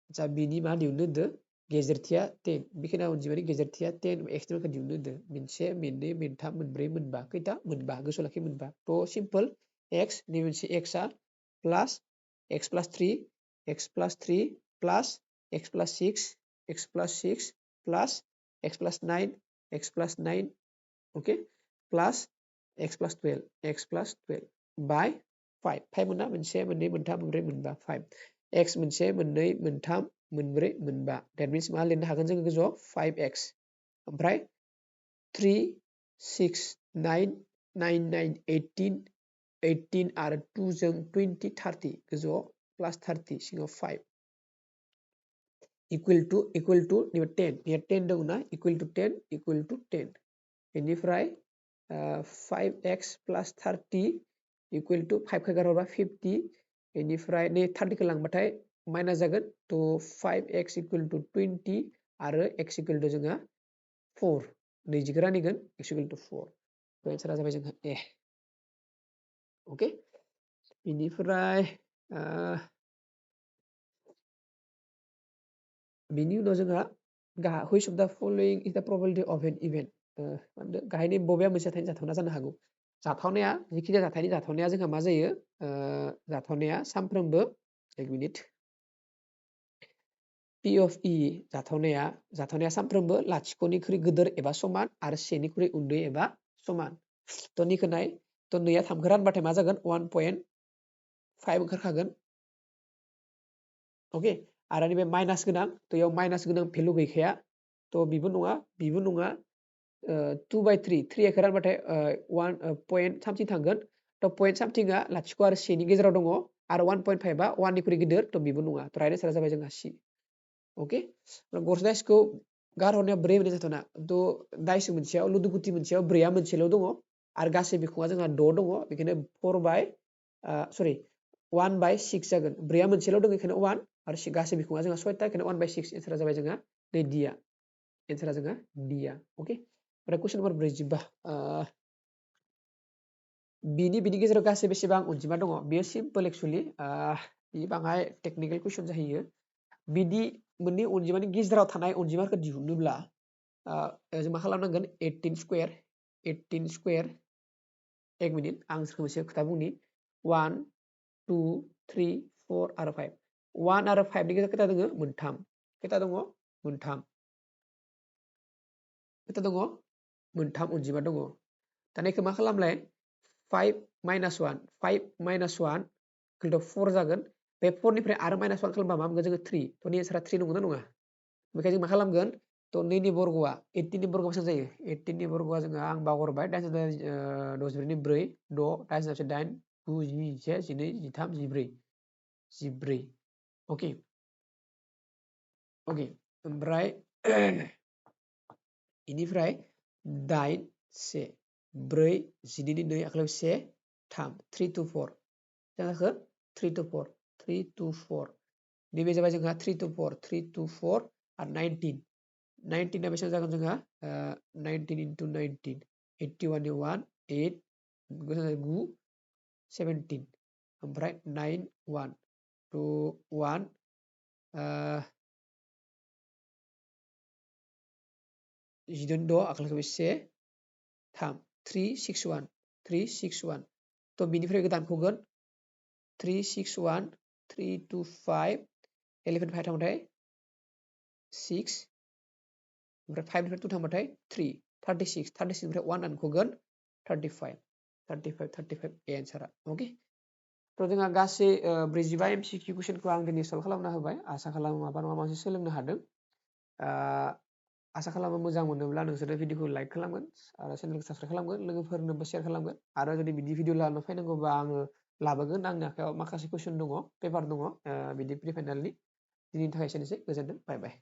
आচ্ছা बिनि मा दिहुननो होदो गेजेरथिया 10 बेखिनि अनजिमानि गेजेरथिया 10 एक्सट्रिमखौ दिहुननो होदो मोनसे मोननै मोनथाम मोनब्रै मोनबा खैथा मोनबा गोसोआव लाखि मोनबा थ' सिम्पल x नि मोनसे x आ प्लास x प्लास 3 x प्लास 3 प्लास x प्लास 6 x प्लास 6 प्लास x प्लास 9 x प्लास 9 ओके प्लास x प्लास 12 x प्लास 12 बाय 5 5 मोना मोनसे मोननै मोनथाम मोनब्रै मोनबा 5 x मोनसे मोननै मोनथाम मोनब्रै मोनबा दैट मिन्स मा लिरनो हागोन जोङो गोजौआव 5x ओमफ्राय 3 6 9 9 9 18 18 आरो 2 जों 20 30 गोजौआव प्लास 30 सिङाव 5 इक्वल टू नैबे 10 बेयो 10 दङ ना इक्वल टू 10 बेनिफ्राय 5x प्लस 30 इक्वल टू 5 खौ गारहरबा 50 बेनिफ्राय नै 30 खौ लांबाथाय माइनास जागोन थ' 5x इक्वल टू 20 आरो x इक्वल टू जोंहा 4 20 रानिगोन x इक्वल टू 4 थ' एन्सारा जाबाय जोंहा ए अके बेनिफ्राय बिनि उनाव जोंहा which of the following is the probability of an event गाहायनि बबेया मोनसे जाथायनि जाथावना जानो हागौ जाथावनाया जिखिजाया जाथायनि जाथावनाया जोंहा मा जायो जाथावनाया सानफ्रोमबो एक मिनिट P of E जाथावनाया सानफ्रोमबो लाथिख'निख्रुइ गिदिर एबा समान आरो सेनिख्रुइ उन्दै एबा समान थ' निखौ नाय थ' नैया 3खौ रानबाथाय मा जागोन 1.5 ओंखारखागोन अके आरो नैबे माइनास गोनां थ' बेयाव माइनास गोनां भेलु गैखाया थ' बेबो नङा 2/3 3 रानबाथाय 1 पॉइंट सामथिं थांगोन थ' पॉइंट सामथिंआ लाथिख' आरो सेनि गेजेराव दङ आरो 1.5 आ 1 निख्रुइ गिदिर थ' बेबो नङा थ' राइट एन्सारा जाबाय जोंहा C अके गरसे दाइसखौ गारहरनाया 4 मोननाय जाथावना थ' दाइस मोनसेयाव लुदुगुथि मोनसेयाव 4आ मोनसेल' दङ आरो गासै बिखुङा जोंहा 6 दङ बेखायनो 1/6 जागोन 4आ मोनसेल' दङ बेखायनो 1 आरो गासै बिखुङा जोंहा 6था बेखायनो 1/6 एन्सारा जाबाय जोंहा नै डिया एन्सारा जोंहा डिया अके ओमफ्राय कुइसन नम्बर 45 बिनि गेजेराव गासै बेसेबां अनजिमा दङ बेयो सिम्पल एक्चुअलि बे बाङाय टेक्निकेल कुइसन जाहैयो बिदि मोननै अनजिमानि गेजेराव थानाय अनजिमाखौ दिहुनोब्ला जों मा खालामनांगोन 18 स्क्वायर एक मिनिट आं मोनसे खोथा बुंनि 1 2 3 4 आरो 5 1 आरो 5 नि गेजेराव खोथा दङ मोनथाम मोनथाम अनजिमा दङ दाना बेखौ मा खालामलाय 5 minus 1 4 जागोन बे 4 निफ्राय आरो माइनास 1 खालामबा मा मोनगोन जोङो 3 थ' एन्सारा 3 नंगौना नङा बेखायनो जों मा खालामगोन थ' 2 नि बर्गआ 18 नि बर्गआ बेसेबां जायो 18 नि बर्गआ जोंहा आं बावगारबाय 64 नि 4 6 8 9 10 11 12 13 14 अके ओमफ्राय इनिफ्राय 8 1 4 12 नि 2 आखायाव 1 3 3 to 4 जाखो 3 to 4 3 to 4 नैबे जाबाय जोंहा 3 to 4 आरो 19 आ बेसेबां जागोन जोंहा 19 into 19 81 नि 1 8 9 17 ओमफ्राय 9 1 2 1 6 आखाइखौ 1 3 3 6 1 थ' बिनिफ्राय दानख'गोन 3 6 1 3 2 5 11 5 थांबाथाय 6 ओमफ्राय 5 निफ्राय 2 थांबाथाय 3 36 निफ्राय 1 दानख'गोन 35 एन्सारा अके थ' जोंहा गासै 45 MCQ कुइसनखौ आं दिनै सल्भ खालामना होबाय आसा खालामो माबा नङा मोनसे सोलोंनो हादों आसा खालामो मोजां मोनोब्ला नोंसोरो भिडिअखौ लाइक खालामगोन आरो चेनेलखौ साबस्क्राइब खालामगोन लोगोफोरनोबो शेयार खालामगोन आरो जुदि बिदि भिडिअ लानो फैनांगौबा आङो लाबोगोन आंनि आखायाव माखासे कुइसन दङ पेपार दङ बिदि प्रि फाइनालनि दिनैनि थाखाय एसेनोसै गोजोन्थों बाय बाय